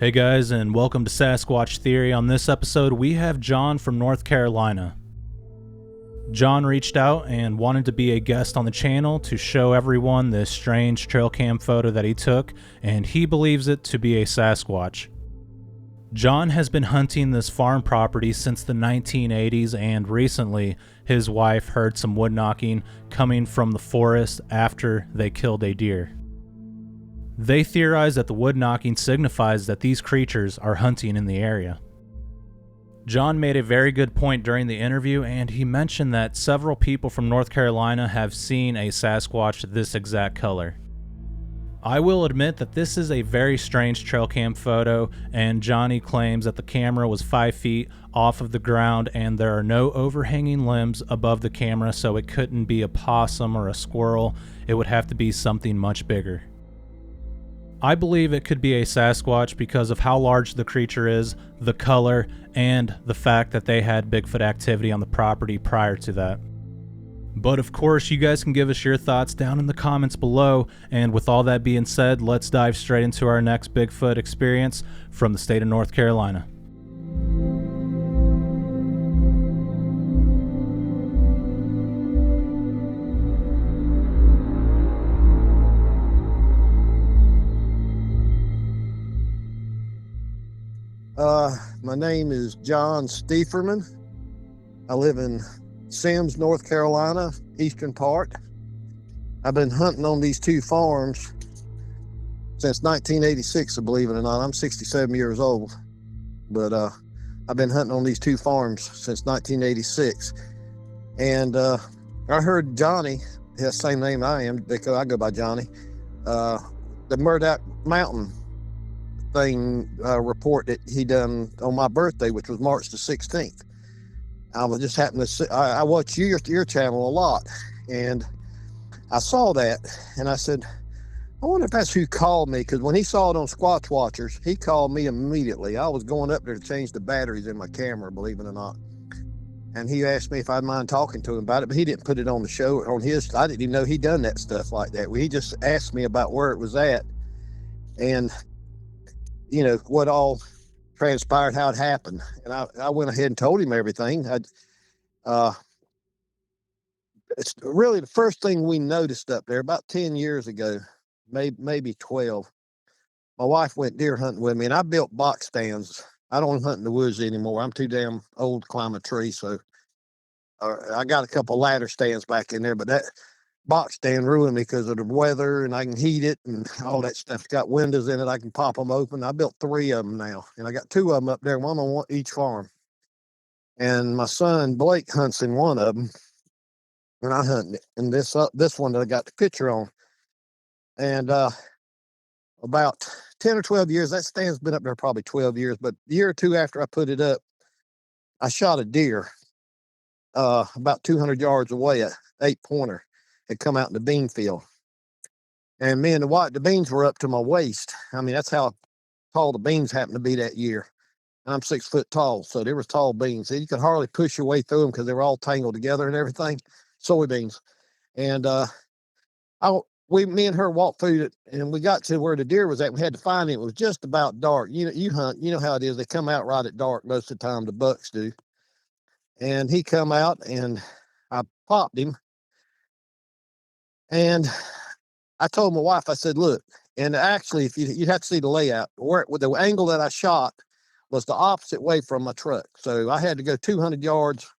Hey guys, and welcome to Sasquatch Theory. On this episode, we have John from North Carolina. John reached out and wanted to be a guest on the channel to show everyone this strange trail cam photo that he took, and he believes it to be a Sasquatch. John has been hunting this farm property since the 1980s, and recently his wife heard some wood knocking coming from the forest after they killed a deer. They theorize that the wood knocking signifies that these creatures are hunting in the area. John made a very good point during the interview, and he mentioned that several people from North Carolina have seen a Sasquatch this exact color. I will admit that this is a very strange trail cam photo, and Johnny claims that the camera was 5 feet off of the ground and there are no overhanging limbs above the camera, so it couldn't be a possum or a squirrel. It would have to be something much bigger. I believe it could be a Sasquatch because of how large the creature is, the color, and the fact that they had Bigfoot activity on the property prior to that. But of course, you guys can give us your thoughts down in the comments below, and with all that being said, let's dive straight into our next Bigfoot experience from the state of North Carolina. My name is John Stieferman. I live in Sims, North Carolina, eastern part. I've been hunting on these two farms since 1986, believe it or not. I'm 67 years old, but I've been hunting on these two farms since 1986. And I heard Johnny, he has the same name I am, because I go by Johnny, the Murdoch Mountain thing report that he done on my birthday, which was March the 16th. I was just happened to see, I watch your channel a lot, and I saw that, and I said, I wonder if that's who called me, because when he saw it on Squatch Watchers, he called me immediately. I was going up there to change the batteries in my camera, believe it or not, and he asked me if I'd mind talking to him about it, but he didn't put it on the show on his. I didn't even know he done that stuff like that. He just asked me about where it was at, and you know, what all transpired, how it happened. And I went ahead and told him everything. It's really the first thing we noticed up there about 10 years ago, maybe 12. My wife went deer hunting with me, and I built box stands. I don't hunt in the woods anymore. I'm too damn old to climb a tree. So I got a couple ladder stands back in there, but that box stand ruined me because of the weather, and I can heat it and all that stuff. It's got windows in it. I can pop them open. I built 3 of them now, and I got 2 of them up there, one on each farm. And my son Blake hunts in one of them, and I hunt in this one that I got the picture on. And about 10 or 12 years, that stand's been up there probably 12 years, but a year or two after I put it up, I shot a deer about 200 yards away, an 8-pointer. Had come out in the bean field, and me and the beans were up to my waist. I mean, that's how tall the beans happened to be that year. And I'm 6 foot tall, so they were tall beans. You could hardly push your way through them because they were all tangled together and everything. Soybeans. And me and her walked through it, and we got to where the deer was at. We had to find it. It was just about dark. You hunt, you know how it is. They come out right at dark most of the time. The bucks do. And he come out, and I popped him. And I told my wife, I said, look, and actually, if you'd have to see the layout, where with the angle that I shot was the opposite way from my truck. So I had to go 200 yards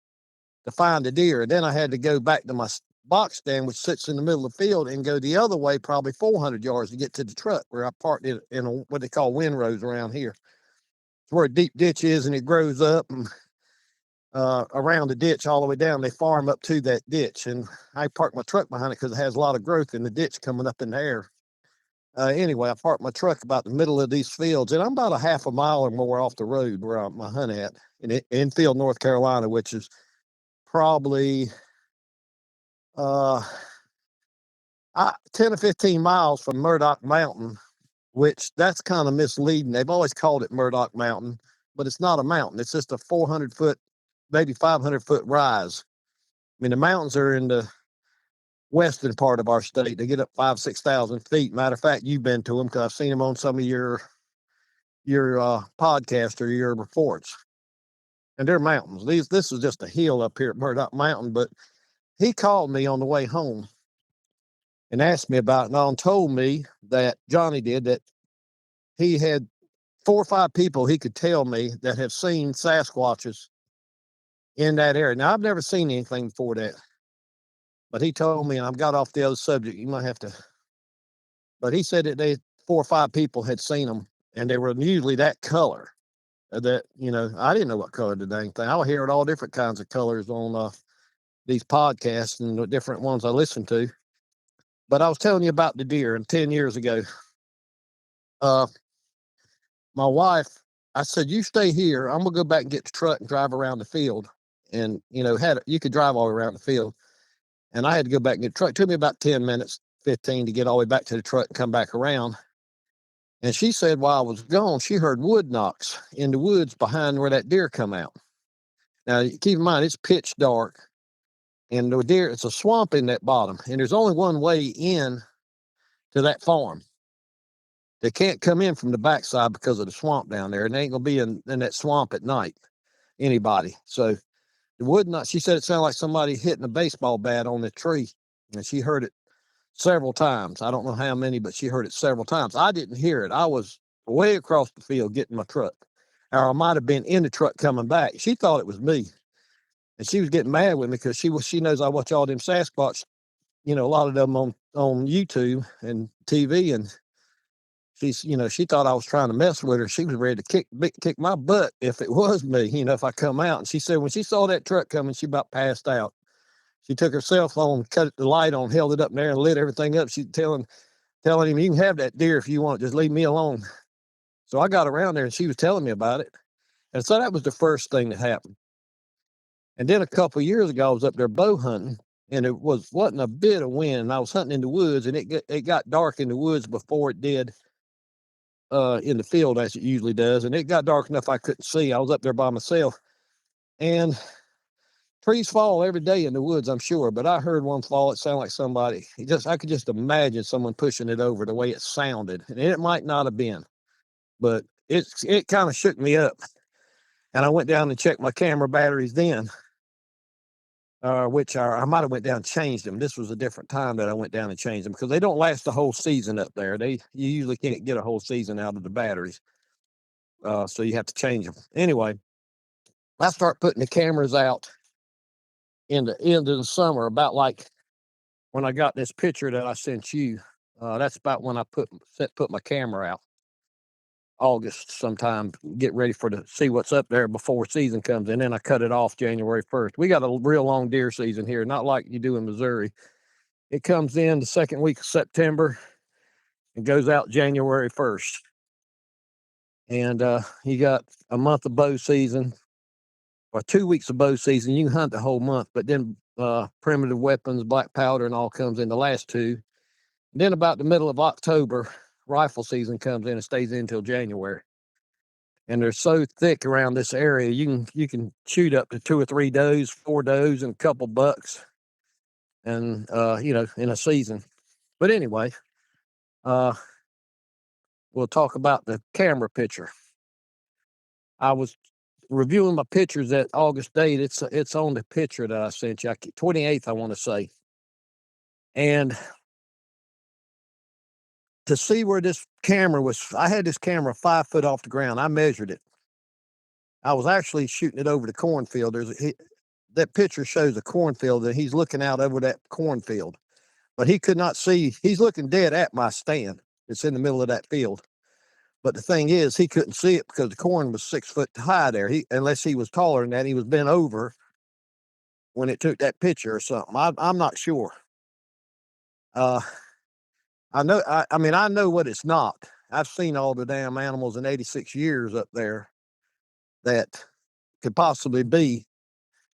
to find the deer. And then I had to go back to my box stand, which sits in the middle of the field, and go the other way, probably 400 yards to get to the truck where I parked it in what they call windrows around here. It's where a deep ditch is, and it grows up and around the ditch all the way down. They farm up to that ditch, and I parked my truck behind it because it has a lot of growth in the ditch coming up in the air. Anyway, I parked my truck about the middle of these fields, and I'm about a half a mile or more off the road where I'm hunt at in Enfield, North Carolina, which is probably 10 or 15 miles from Murdoch Mountain, which that's kind of misleading. They've always called it Murdoch Mountain, but it's not a mountain. It's just a 400-foot, maybe 500-foot rise. I mean, the mountains are in the western part of our state. They get up 5,000 to 6,000 feet. Matter of fact, you've been to them because I've seen them on some of your podcast or your reports. And they're mountains. This is just a hill up here at Murdoch Mountain, but he called me on the way home and asked me about it, and told me that Johnny did that he had 4 or 5 people he could tell me that have seen Sasquatches in that area. Now I've never seen anything before that, but he told me, and I've got off the other subject. You might have to, but he said that 4 or 5 people had seen them, and they were usually that color. That I didn't know what color the dang thing. I would hear it all different kinds of colors on these podcasts and the different ones I listen to. But I was telling you about the deer, and 10 years ago, my wife, I said, "You stay here. I'm gonna go back and get the truck and drive around the field." And you could drive all around the field, and I had to go back and get the truck. It took me about 10 minutes, 15 to get all the way back to the truck and come back around. And she said while I was gone, she heard wood knocks in the woods behind where that deer come out. Now, keep in mind, it's pitch dark, and the deer, it's a swamp in that bottom, and there's only one way in to that farm. They can't come in from the backside because of the swamp down there, and they ain't gonna be in that swamp at night, anybody. So the wood knocks, she said it sounded like somebody hitting a baseball bat on the tree, and she heard it several times. I don't know how many, but she heard it several times. I didn't hear it. I was way across the field getting my truck, or I might have been in the truck coming back. She thought it was me, and she was getting mad with me because she knows I watch all them Sasquatch, a lot of them on YouTube and TV, and she thought I was trying to mess with her. She was ready to kick my butt if it was me, if I come out. And she said when she saw that truck coming, she about passed out. She took her cell phone, cut the light on, held it up there, and lit everything up. She's telling him, "You can have that deer if you want. Just leave me alone." So I got around there, and she was telling me about it. And so that was the first thing that happened. And then a couple of years ago, I was up there bow hunting, and it wasn't a bit of wind. I was hunting in the woods, and it got dark in the woods before it did in the field, as it usually does. And it got dark enough I couldn't see. I was up there by myself, and trees fall every day in the woods, I'm sure, but I heard one fall. It sounded like somebody. I could just imagine someone pushing it over the way it sounded, and it might not have been, but it kind of shook me up. And I went down and checked my camera batteries then, which I might have went down and changed them. This was a different time that I went down and changed them because they don't last the whole season up there. You usually can't get a whole season out of the batteries, so you have to change them. Anyway, I start putting the cameras out in the end of the summer, about like when I got this picture that I sent you. That's about when I put my camera out. August sometime, get ready to see what's up there before season comes in. Then I cut it off January 1st. We got a real long deer season here, not like you do in Missouri. It comes in the second week of September and goes out January 1st. And you got a month of bow season, or 2 weeks of bow season. You can hunt the whole month, but then primitive weapons, black powder, and all comes in the last 2. And then about the middle of October, rifle season comes in and stays in until January. And they're so thick around this area, you can shoot up to 2 or 3 does, 4 does, and a couple bucks, and in a season. But anyway, we'll talk about the camera picture. I was reviewing my pictures at August date. It's on the picture that I sent you, 28th, I want to say. And to see where this camera was, I had this camera 5 foot off the ground. I measured it. I was actually shooting it over the cornfield. That picture shows a cornfield, and he's looking out over that cornfield, but he could not see. He's looking dead at my stand. It's in the middle of that field. But the thing is, he couldn't see it because the corn was 6 foot high there. Unless he was taller than that, he was bent over when it took that picture or something. I'm not sure. I know. I know what it's not. I've seen all the damn animals in 86 years up there that could possibly be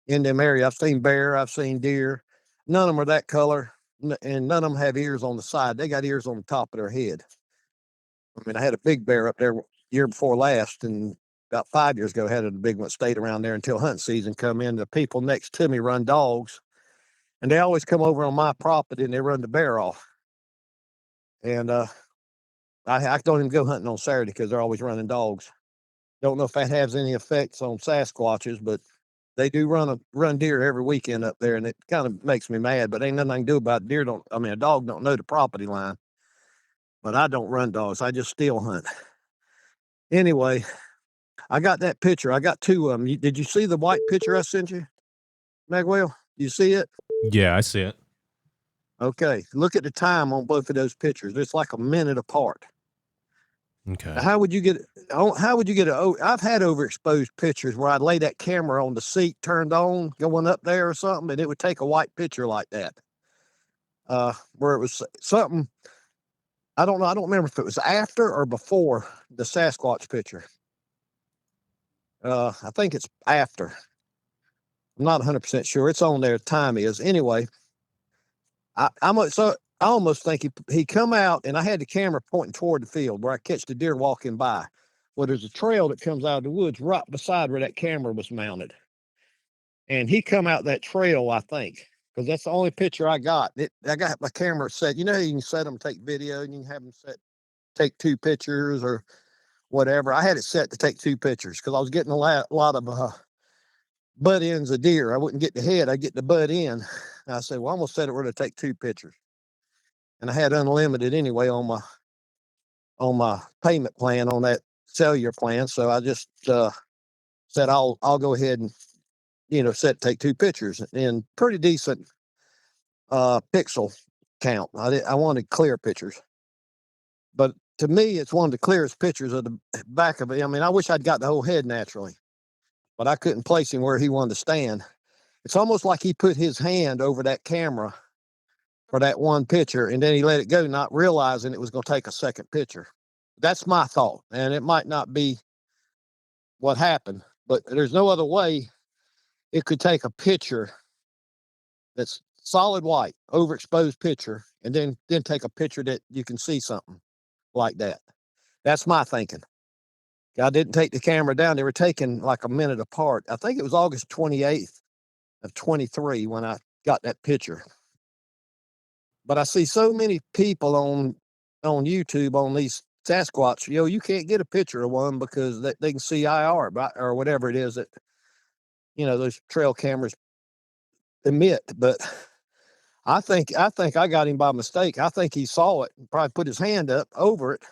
in them area. I've seen bear. I've seen deer. None of them are that color, and none of them have ears on the side. They got ears on the top of their head. I had a big bear up there year before last, and about 5 years ago, had a big one. Stayed around there until hunting season come in. The people next to me run dogs, and they always come over on my property and they run the bear off. And I don't even go hunting on Saturday because they're always running dogs. Don't know if that has any effects on Sasquatches, but they do run deer every weekend up there, and it kind of makes me mad. But ain't nothing I can do about it. A dog don't know the property line. But I don't run dogs. I just still hunt. Anyway, I got that picture. I got two of them. Did you see the white picture I sent you, Magwell? You see it? Yeah, I see it. Okay. Look at the time on both of those pictures. It's like a minute apart. Okay. How would you get? How would you get I've had overexposed pictures where I'd lay that camera on the seat turned on, going up there or something, and it would take a white picture like that. Where it was something. I don't know. I don't remember if it was after or before the Sasquatch picture. I think it's after. I'm not 100% sure. It's on there. Time is anyway. I almost think he come out, and I had the camera pointing toward the field where I catch the deer walking by. Well, there's a trail that comes out of the woods right beside where that camera was mounted, and he come out that trail, I think, because that's the only picture I got. I got my camera set. You know, you can set them take video, and you can have them take two pictures or whatever. I had it set to take two pictures because I was getting a lot of butt ends of deer. I wouldn't get the head, I get the butt end. And I said, well, I'm gonna set it where to take two pictures. And I had unlimited anyway on my payment plan on that cellular plan. So I just said I'll go ahead and set take two pictures and pretty decent pixel count. I wanted clear pictures. But to me, it's one of the clearest pictures of the back of it. I mean, I wish I'd got the whole head naturally, but I couldn't place him where he wanted to stand. It's almost like he put his hand over that camera for that one picture, and then he let it go, not realizing it was going to take a second picture. That's my thought, and it might not be what happened, but there's no other way it could take a picture that's solid white, overexposed picture, and then take a picture that you can see something like that. That's my thinking. I didn't take the camera down. They were taken like a minute apart. I think it was August 28th of 23 when I got that picture. But I see so many people on YouTube on these Sasquatch, you can't get a picture of one because they can see IR or whatever it is that, those trail cameras emit. But I think I got him by mistake. I think he saw it and probably put his hand up over it.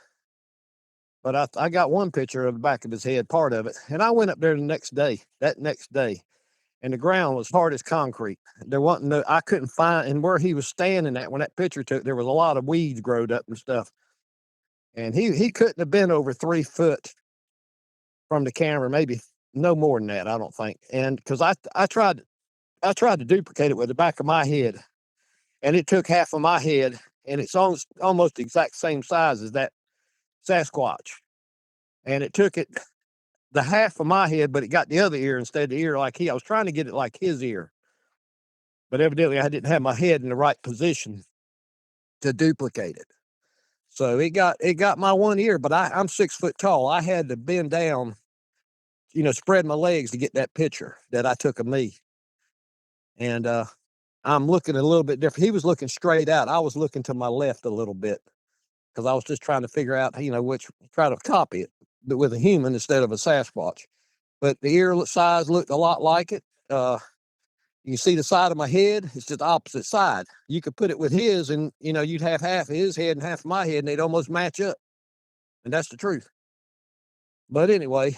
But I got one picture of the back of his head, part of it. And I went up there that next day, and the ground was hard as concrete. There wasn't I couldn't find, and where he was standing at when that picture took, there was a lot of weeds growed up and stuff. And he couldn't have been over 3 foot from the camera, maybe no more than that, I don't think. And because I tried to duplicate it with the back of my head, and it took half of my head, and it's almost the exact same size as that Sasquatch. And it took it the half of my head, but it got the other ear instead of the ear like I was trying to get it like his ear. But evidently I didn't have my head in the right position to duplicate it. So it got my one ear, but I'm 6 foot tall. I had to bend down, spread my legs to get that picture that I took of me. And I'm looking a little bit different. He was looking straight out. I was looking to my left a little bit because I was just trying to figure out, try to copy it, but with a human instead of a Sasquatch. But the ear size looked a lot like it. You can see the side of my head. It's just the opposite side. You could put it with his, and you'd have half of his head and half of my head, and they'd almost match up. And that's the truth. But anyway,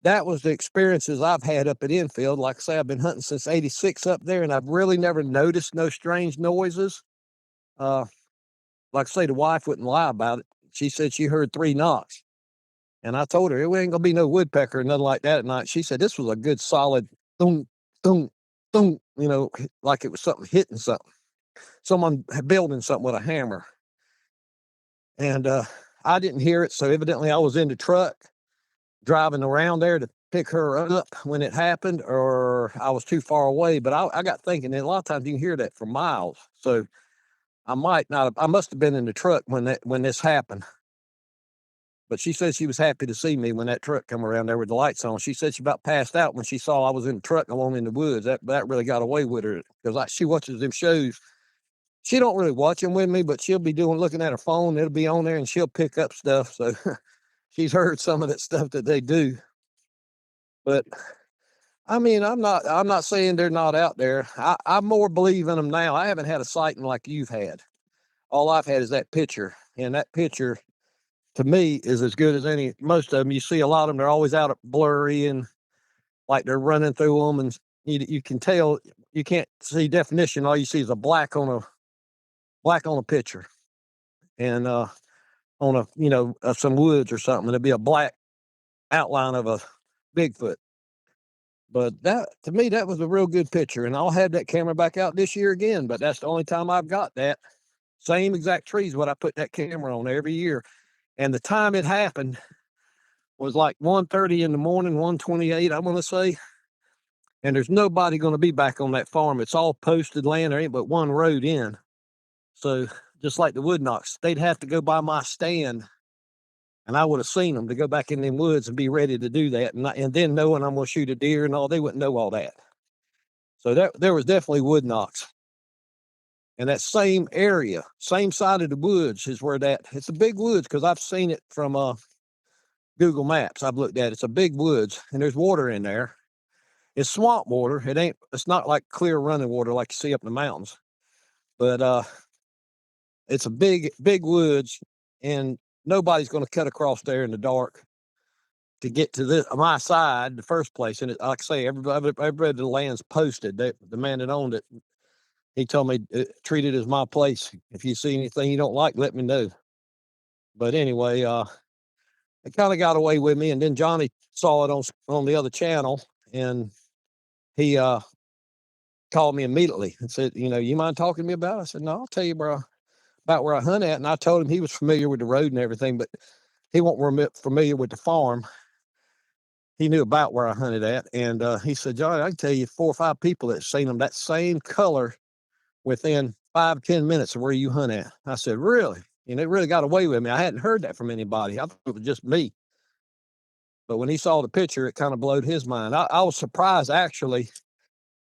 that was the experiences I've had up at Enfield. Like I say, I've been hunting since '86 up there, and I've really never noticed no strange noises. Like I say, the wife wouldn't lie about it. She said she heard 3 knocks. And I told her, it ain't gonna be no woodpecker or nothing like that at night. She said this was a good solid thunk, thunk, thunk, like it was something hitting something. Someone building something with a hammer. And I didn't hear it, so evidently I was in the truck driving around there to pick her up when it happened, or I was too far away. But I got thinking, and a lot of times you can hear that for miles. So I must have been in the truck when this happened. But she said she was happy to see me when that truck come around there with the lights on. She said she about passed out when she saw I was in the truck alone in the woods. That really got away with her because she watches them shows. she don't really watch them with me, but she'll be looking at her phone. It'll be on there, and she'll pick up stuff. So she's heard some of that stuff that they do. But I mean, I'm not saying they're not out there. I more believe in them now. I haven't had a sighting like you've had. All I've had is that picture, and that picture to me is as good as any. Most of them, you see a lot of them, they're always out of blurry and like they're running through them, and you can tell you can't see definition. All you see is a black on a picture, and on some woods or something. It'll be a black outline of a Bigfoot. But that to me, that was a real good picture, and I'll have that camera back out this year again. But that's the only time I've got that same exact trees what I put that camera on every year. And the time it happened was like 1:30 in the morning, 1:28, I want to say. And there's nobody going to be back on that farm. It's all posted land. There ain't but one road in. So just like the wood knocks, they'd have to go by my stand, and I would have seen them to go back in them woods and be ready to do that. And then knowing I'm going to shoot a deer and all, they wouldn't know all that. So there was definitely wood knocks. And that same area, same side of the woods is where it's a big woods because I've seen it from Google Maps. I've looked at it. It's a big woods, and there's water in there. It's swamp water. It's not like clear running water like you see up in the mountains. But it's a big woods, and nobody's going to cut across there in the dark to get to my side in the first place. And like I say, everybody the land's posted. The man that owned it, he told me treat it as my place. If you see anything you don't like, let me know. But anyway, it kind of got away with me, and then Johnny saw it on the other channel, and he called me immediately and said, you mind talking to me about it? I said, no, I'll tell you, bro, about where I hunt at. And I told him he was familiar with the road and everything, but he wasn't familiar with the farm. He knew about where I hunted at. And he said, Johnny, I can tell you 4 or 5 people that seen them that same color within 5-10 minutes of where you hunt at. I said, really? And it really got away with me. I hadn't heard that from anybody. I thought it was just me. But when he saw the picture, it kind of blowed his mind. I was surprised, actually,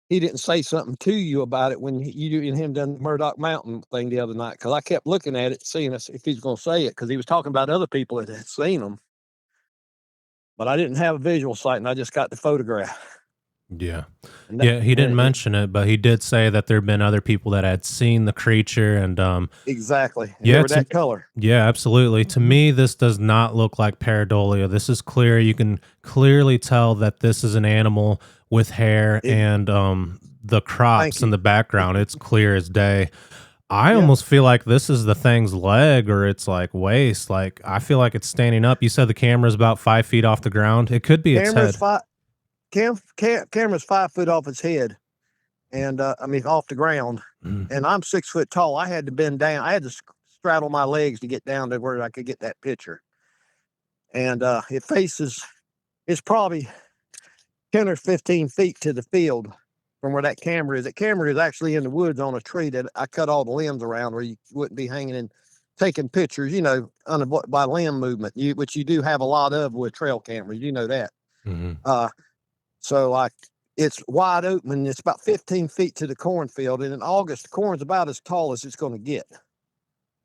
he didn't say something to you about it when you and him done the Murdoch Mountain thing the other night, because I kept looking at it, seeing if he's going to say it, because he was talking about other people that had seen them. But I didn't have a visual sight, and I just got the photograph. Yeah. Yeah, he didn't mention it, but he did say that there had been other people that had seen the creature, and exactly. Yeah, they were that color. Yeah, absolutely. To me, this does not look like pareidolia. This is clear. You can clearly tell that this is an animal with hair, and the crops in the background, it's clear as day. I almost feel like this is the thing's leg, or its like waist. Like, I feel like it's standing up. You said the camera's about 5 feet off the ground. It could be its head. Camera's 5 foot off its head, and off the ground. And I'm 6 foot tall. I had to bend down. I had to straddle my legs to get down to where I could get that picture. And it's probably 10 or 15 feet to the field from where that camera is. That camera is actually in the woods on a tree that I cut all the limbs around where you wouldn't be hanging and taking pictures, by limb movement, which you do have a lot of with trail cameras. You know that. So it's wide open, and it's about 15 feet to the cornfield. And in August, the corn's about as tall as it's going to get.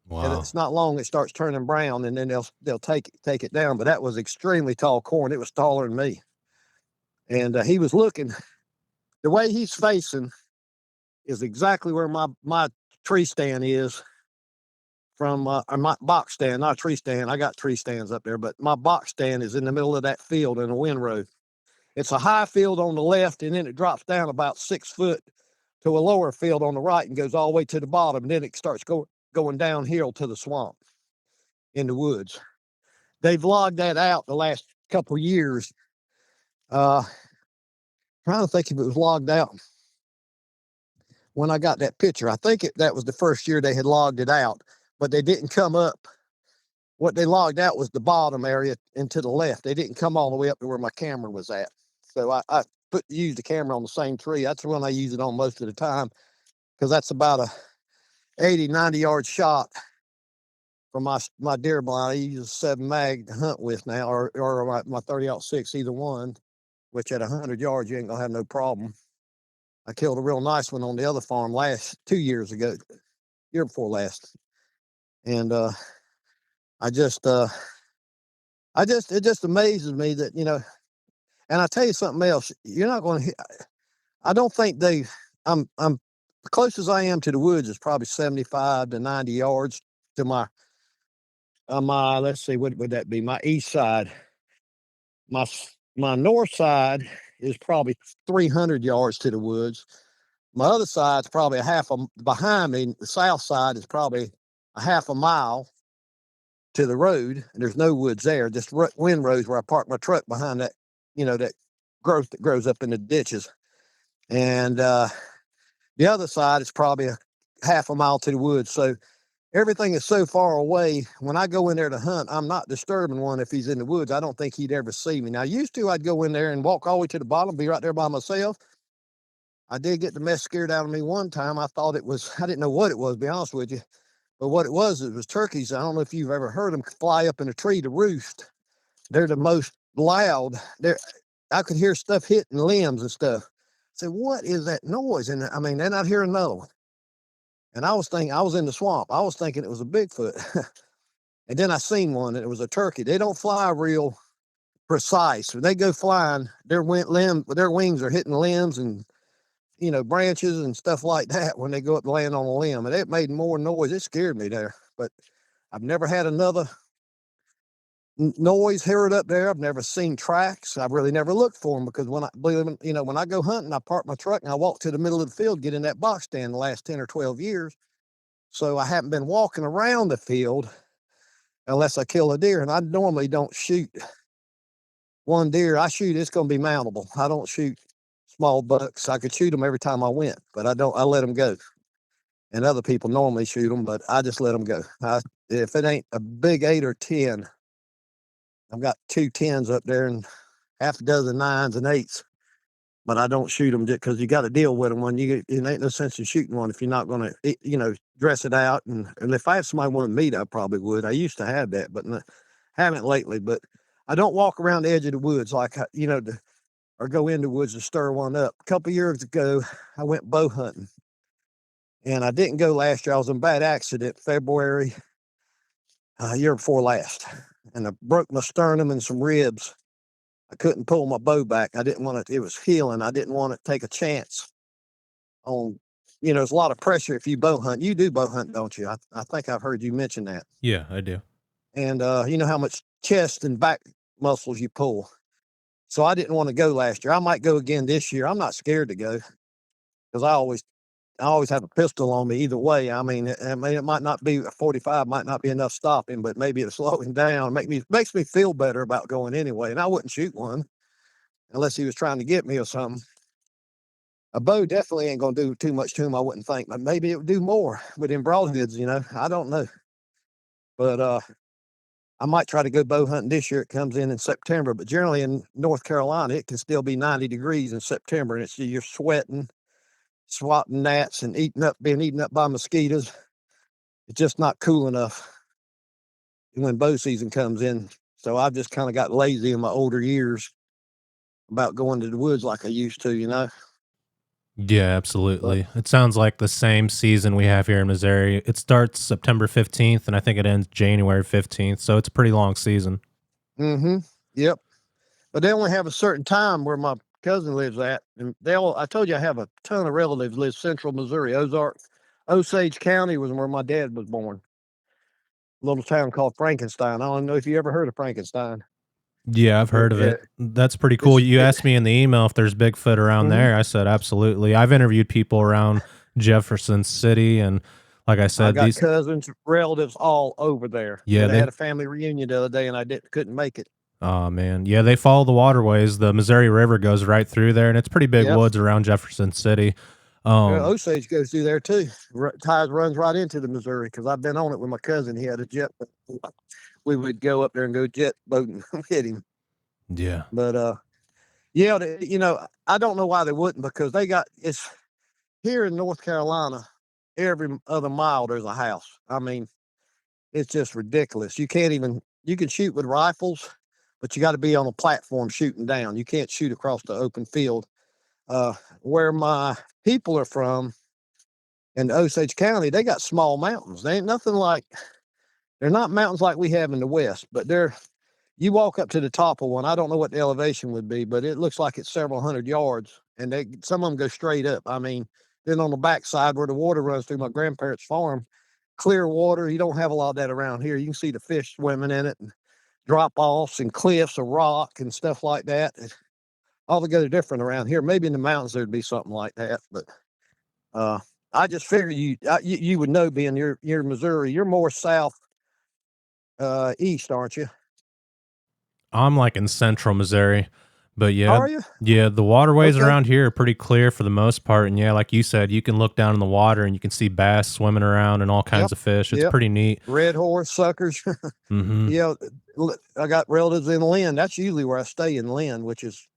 Wow. And it's not long, it starts turning brown, and then they'll take it down. But that was extremely tall corn. It was taller than me. And he was looking, the way he's facing is exactly where my tree stand is from my box stand, not a tree stand. I got tree stands up there, but my box stand is in the middle of that field in a windrow. It's a high field on the left, and then it drops down about 6 foot to a lower field on the right and goes all the way to the bottom. And then it starts going downhill to the swamp in the woods. They've logged that out the last couple of years. Trying to think if it was logged out when I got that picture. I think that was the first year they had logged it out, but they didn't come up. What they logged out was the bottom area and to the left. They didn't come all the way up to where my camera was at. So I used the camera on the same tree. That's the one I use it on most of the time, because that's about a 80, 90 yard shot from my deer blind. I use a 7 mag to hunt with now, or my 30-06, either one, which at 100 yards, you ain't gonna have no problem. I killed a real nice one on the other farm 2 years ago. year before last. And I just uh it just amazes me that, and I tell you something else, you're not going to I don't think I'm the closest I am to the woods is probably 75 to 90 yards to my let's see, what would that be? My east side. My north side is probably 300 yards to the woods. My other side's probably behind me. The south side is probably a half a mile to the road, and there's no woods there, just windrows where I park my truck behind that, that growth that grows up in the ditches. And the other side is probably a half a mile to the woods. So everything is so far away. When I go in there to hunt, I'm not disturbing one if he's in the woods. I don't think he'd ever see me. Now, used to, I'd go in there and walk all the way to the bottom, be right there by myself. I did get the mess scared out of me one time. I didn't know what it was, to be honest with you. But what it was turkeys. I don't know if you've ever heard them fly up in a tree to roost. They're the most loud. I could hear stuff hitting limbs and stuff. I said, what is that noise? And I mean, then I'd hear another one. And I was in the swamp. I was thinking it was a Bigfoot. And then I seen one, and it was a turkey. They don't fly real precise. When they go flying, their wings are hitting limbs and branches and stuff like that when they go up and land on a limb. And it made more noise. It scared me there. But I've never had another noise heard up there. I've never seen tracks. I've really never looked for them because when I go hunting, I park my truck and I walk to the middle of the field, get in that box stand the last 10 or 12 years. So I haven't been walking around the field unless I kill a deer. And I normally don't shoot one deer. I shoot, it's going to be mountable. I don't shoot small bucks. I could shoot them every time I went, but I let them go. And other people normally shoot them, but I just let them go. If it ain't a big 8 or 10, I've got 2 10s up there and half a dozen 9s and 8s, but I don't shoot them just because you got to deal with them when it ain't no sense in shooting one if you're not going to, dress it out. And if I had somebody want to meet, I probably would. I used to have that, but haven't lately. But I don't walk around the edge of the woods like, or go into the woods and stir one up. A couple of years ago, I went bow hunting. And I didn't go last year. I was in a bad accident February, year before last. And I broke my sternum and some ribs. I couldn't pull my bow back. I didn't want it. It was healing. I didn't want to take a chance on, there's a lot of pressure if you bow hunt. You do bow hunt, don't you? I think I've heard you mention that. Yeah, I do. And you know how much chest and back muscles you pull. So I didn't want to go last year. I might go again this year. I'm not scared to go because I always have a pistol on me either way. I mean, it might not be a 45, might not be enough stopping, but maybe it'll slow him down, makes me feel better about going anyway. And I wouldn't shoot one unless he was trying to get me or something. A bow definitely ain't gonna do too much to him, I wouldn't think, but maybe it would do more with them broadheads, I don't know. But I might try to go bow hunting this year. It comes in September, but generally in North Carolina, it can still be 90 degrees in September, and you're sweating, swatting gnats, and being eaten up by mosquitoes. It's just not cool enough when bow season comes in. So I've just kind of got lazy in my older years about going to the woods like I used to, Yeah, absolutely. It sounds like the same season we have here in Missouri. It starts September 15th, and I think it ends January 15th. So it's a pretty long season. Mm-hmm. Yep. But they only have a certain time where my cousin lives at. And I told you I have a ton of relatives live central Missouri, Ozark. Osage County was where my dad was born. A little town called Frankenstein. I don't know if you ever heard of Frankenstein. Yeah, I've heard of Yeah. it. That's pretty cool. You asked me in the email if there's Bigfoot around there. I said absolutely. I've interviewed people around Jefferson City, and like I said, I got cousins, relatives all over there. Yeah, they had a family reunion the other day, and I couldn't make it. Oh man, yeah, they follow the waterways. The Missouri River goes right through there, and it's pretty big woods around Jefferson City. Osage goes through there too. Ties runs right into the Missouri because I've been on it with my cousin. He had a jet. We would go up there and go jet boating with him. Yeah. But I don't know why they wouldn't, because it's here in North Carolina. Every other mile there's a house. I mean, it's just ridiculous. You can shoot with rifles, but you got to be on a platform shooting down. You can't shoot across the open field. Where my people are from in Osage County, they got small mountains. They ain't nothing like, they're not mountains like we have in the West, but you walk up to the top of one. I don't know what the elevation would be, but it looks like it's several hundred yards, and some of them go straight up. I mean, then on the backside where the water runs through my grandparents' farm, clear water. You don't have a lot of that around here. You can see the fish swimming in it, and drop offs and cliffs of rock and stuff like that. Altogether different around here. Maybe in the mountains there'd be something like that, but I just figure you would know, being you're Missouri. You're more south east, aren't you? I'm like in central Missouri, but Are you? yeah, the waterways Okay. around here are pretty clear for the most part. And yeah, like you said, you can look down in the water and you can see bass swimming around and all kinds of fish. It's pretty neat. Red horse suckers. Yeah, I got relatives in Lynn. That's usually where I stay, in Lynn, which is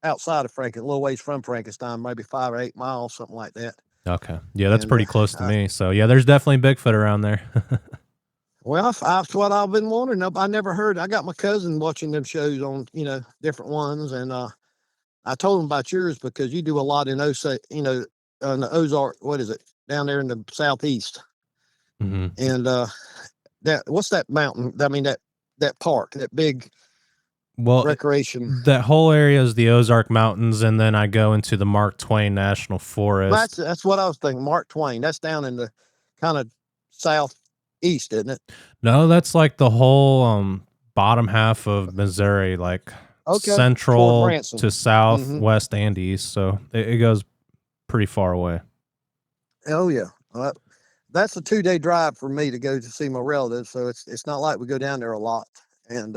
outside of Franklin, a little ways from Frankenstein, maybe 5 or 8 miles, something like that. Okay. Yeah, that's And pretty close to me. So yeah, there's definitely Bigfoot around there. well, that's what I've been wondering. I never heard. I got my cousin watching them shows on, different ones, and I told him about yours because you do a lot in in the Ozark. What is it down there in the southeast? Mhm. And what's that mountain? I mean that park, that big recreation. That whole area is the Ozark Mountains, and then I go into the Mark Twain National Forest. That's what I was thinking. Mark Twain. That's down in the kind of southeast, isn't it? No, that's like the whole bottom half of Missouri, like central to southwest and east. So it goes pretty far away. Oh yeah. That's a 2-day drive for me to go to see my relatives. So it's not like we go down there a lot. And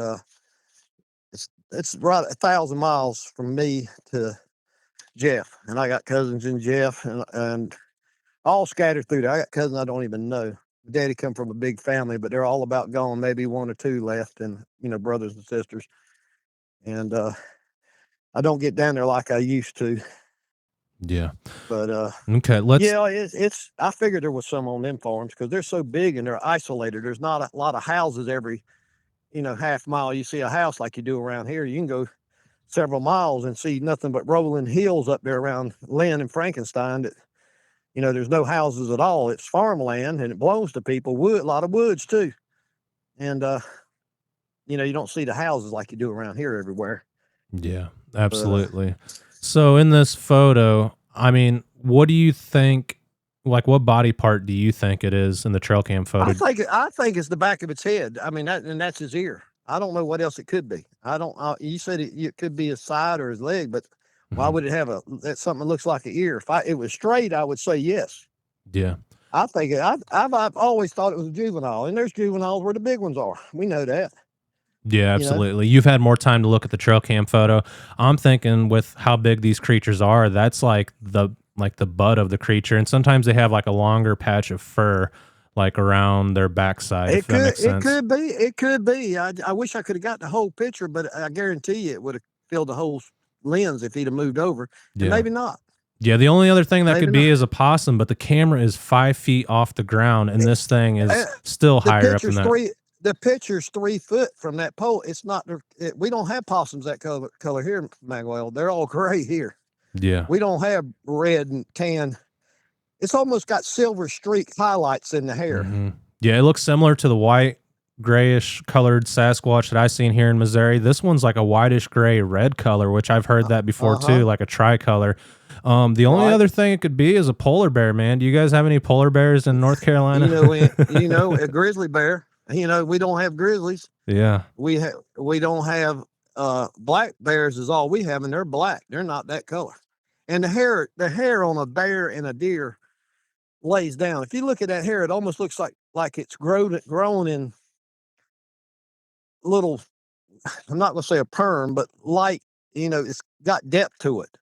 it's right 1,000 miles from me to Jeff. And I got cousins in Jeff and all scattered through there. I got cousins I don't even know. Daddy come from a big family, but they're all about gone. Maybe 1 or 2 left, and brothers and sisters. And I don't get down there like I used to. Yeah. But okay, it's I figured there was some on them farms because they're so big and they're isolated. There's not a lot of houses every half mile. You see a house like you do around here. You can go several miles and see nothing but rolling hills up there around Lynn and Frankenstein. That there's no houses at all. It's farmland and it belongs to people. A lot of woods too. And you don't see the houses like you do around here everywhere. Yeah, absolutely. So in this photo, I mean, what do you think? Like, what body part do you think it is in the trail cam photo? I think it's the back of its head. I mean, and that's his ear. I don't know what else it could be. I don't. You said it could be his side or his leg, but why would it have something that looks like an ear? If it was straight, I would say yes. Yeah. I think I've always thought it was a juvenile, and there's juveniles where the big ones are. We know that. Yeah, absolutely. You've had more time to look at the trail cam photo. I'm thinking with how big these creatures are, that's like the butt of the creature, and sometimes they have like a longer patch of fur like around their backside. If that makes sense. It could be. I wish I could have got the whole picture, but I guarantee you it would have filled the whole lens if he'd have moved over. Yeah. And maybe not. Yeah, the only other thing that could be is a possum, but the camera is 5 feet off the ground, and this thing is still higher up than that. The picture's 3 foot from that pole. It's not. We don't have possums that color here in Magwell. They're all gray here. Yeah. We don't have red and tan. It's almost got silver streak highlights in the hair. Mm-hmm. Yeah, it looks similar to the white, grayish colored Sasquatch that I've seen here in Missouri. This one's like a whitish gray red color, which I've heard that before too, like a tricolor. The only other thing it could be is a polar bear, man. Do you guys have any polar bears in North Carolina? A grizzly bear. We don't have grizzlies. Yeah. We don't have black bears is all we have, and they're black. They're not that color. And the hair on a bear and a deer lays down. If you look at that hair, it almost looks like it's grown in little, I'm not gonna say a perm, but it's got depth to it.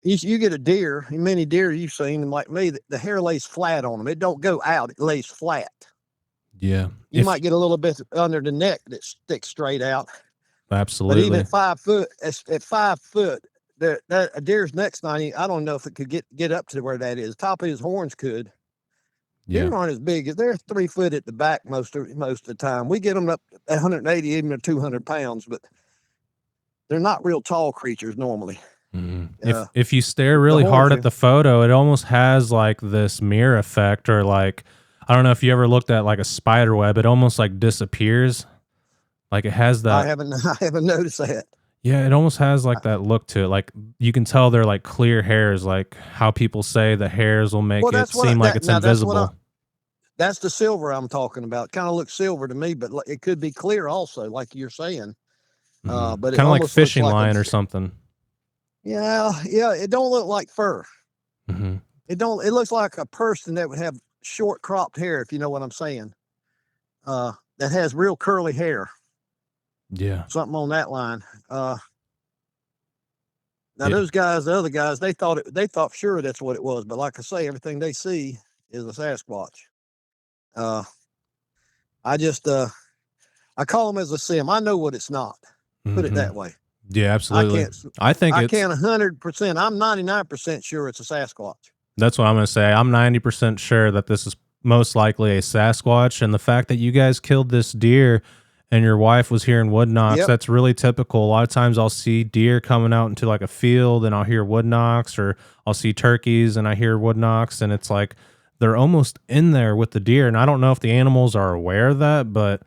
You get a deer, many deer you've seen, and like me, the hair lays flat on them. It don't go out, it lays flat. Yeah. You might get a little bit under the neck that sticks straight out. Absolutely. But even at 5 foot, at 5 foot, a deer's neck's 90. I don't know if it could get up to where that is. Top of his horns could. Deer aren't as big as they're 3 foot at the back most of the time. We get them up 180, even to 200 pounds, but they're not real tall creatures normally. If you stare The really horns hard are, at the photo, it almost has like this mirror effect, or like, I don't know if you ever looked at like a spider web, it almost like disappears. Like it has I that. haven't I haven't noticed that. Yeah, it almost has like that look to it. Like you can tell they're like clear hairs, like how people say the hairs will make Well, it that's what seem like it's that's what invisible. that's the silver I'm talking about. Kind of looks silver to me, but it could be clear also, like you're saying. But it Kind of like almost looks fishing like a, line or something. yeah. It don't look like fur. Hmm. It don't. It looks like a person that would have short cropped hair, if you know what I'm saying. That has real curly hair, Yeah. something on that line. Now Yeah. those guys, the other guys, they thought sure that's what it was, but like I say, everything they see is a Sasquatch. Uh, I just I call them as a sim. I know what it's not. Put it Hmm. that way. Yeah, I absolutely. can't. I think I it's can't 100%. I'm 99% sure it's a Sasquatch. That's what I'm going to say. I'm 90% sure that this is most likely a Sasquatch. And the fact that you guys killed this deer and your wife was hearing wood knocks, Yep. that's really typical. A lot of times I'll see deer coming out into like a field and I'll hear wood knocks, or I'll see turkeys and I hear wood knocks. And it's like they're almost in there with the deer. And I don't know if the animals are aware of that, but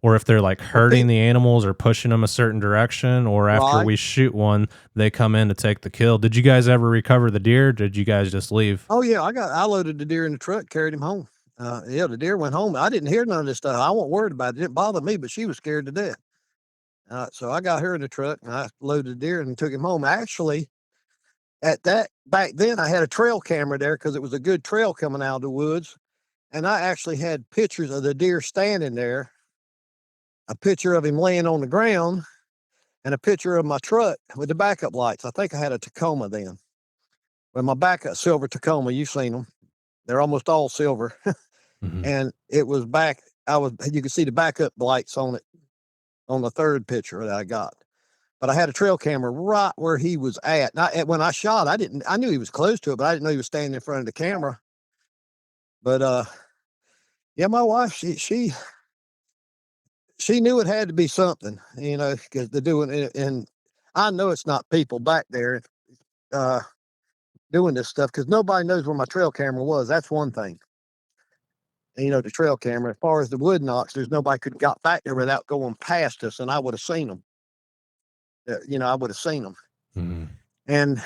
or if they're like Well, hurting the animals or pushing them a certain direction, or after right. we shoot one, they come in to take the kill. Did you guys ever recover the deer? Or did you guys just leave? Oh yeah, I loaded the deer in the truck, carried him home. Yeah, the deer went home. I didn't hear none of this stuff. I wasn't worried about it. It didn't bother me, but she was scared to death. So I got her in the truck and I loaded the deer and took him home. Actually, at that back then, I had a trail camera there because it was a good trail coming out of the woods, and I actually had pictures of the deer standing there, a picture of him laying on the ground, and a picture of my truck with the backup lights. I think I had a Tacoma then. Well, my backup silver Tacoma, you've seen them. They're almost all silver. Hmm. And it was back. You could see the backup lights on it on the third picture that I got. But I had a trail camera right where he was at. When I shot, I knew he was close to it, but I didn't know he was standing in front of the camera. But yeah, my wife, she knew it had to be something, because they're doing it, and I know it's not people back there uh, doing this stuff because nobody knows where my trail camera was. That's one thing. And, the trail camera. As far as the wood knocks, there's nobody could got back there without going past us, and I would have seen them. I would have seen them. Hmm. And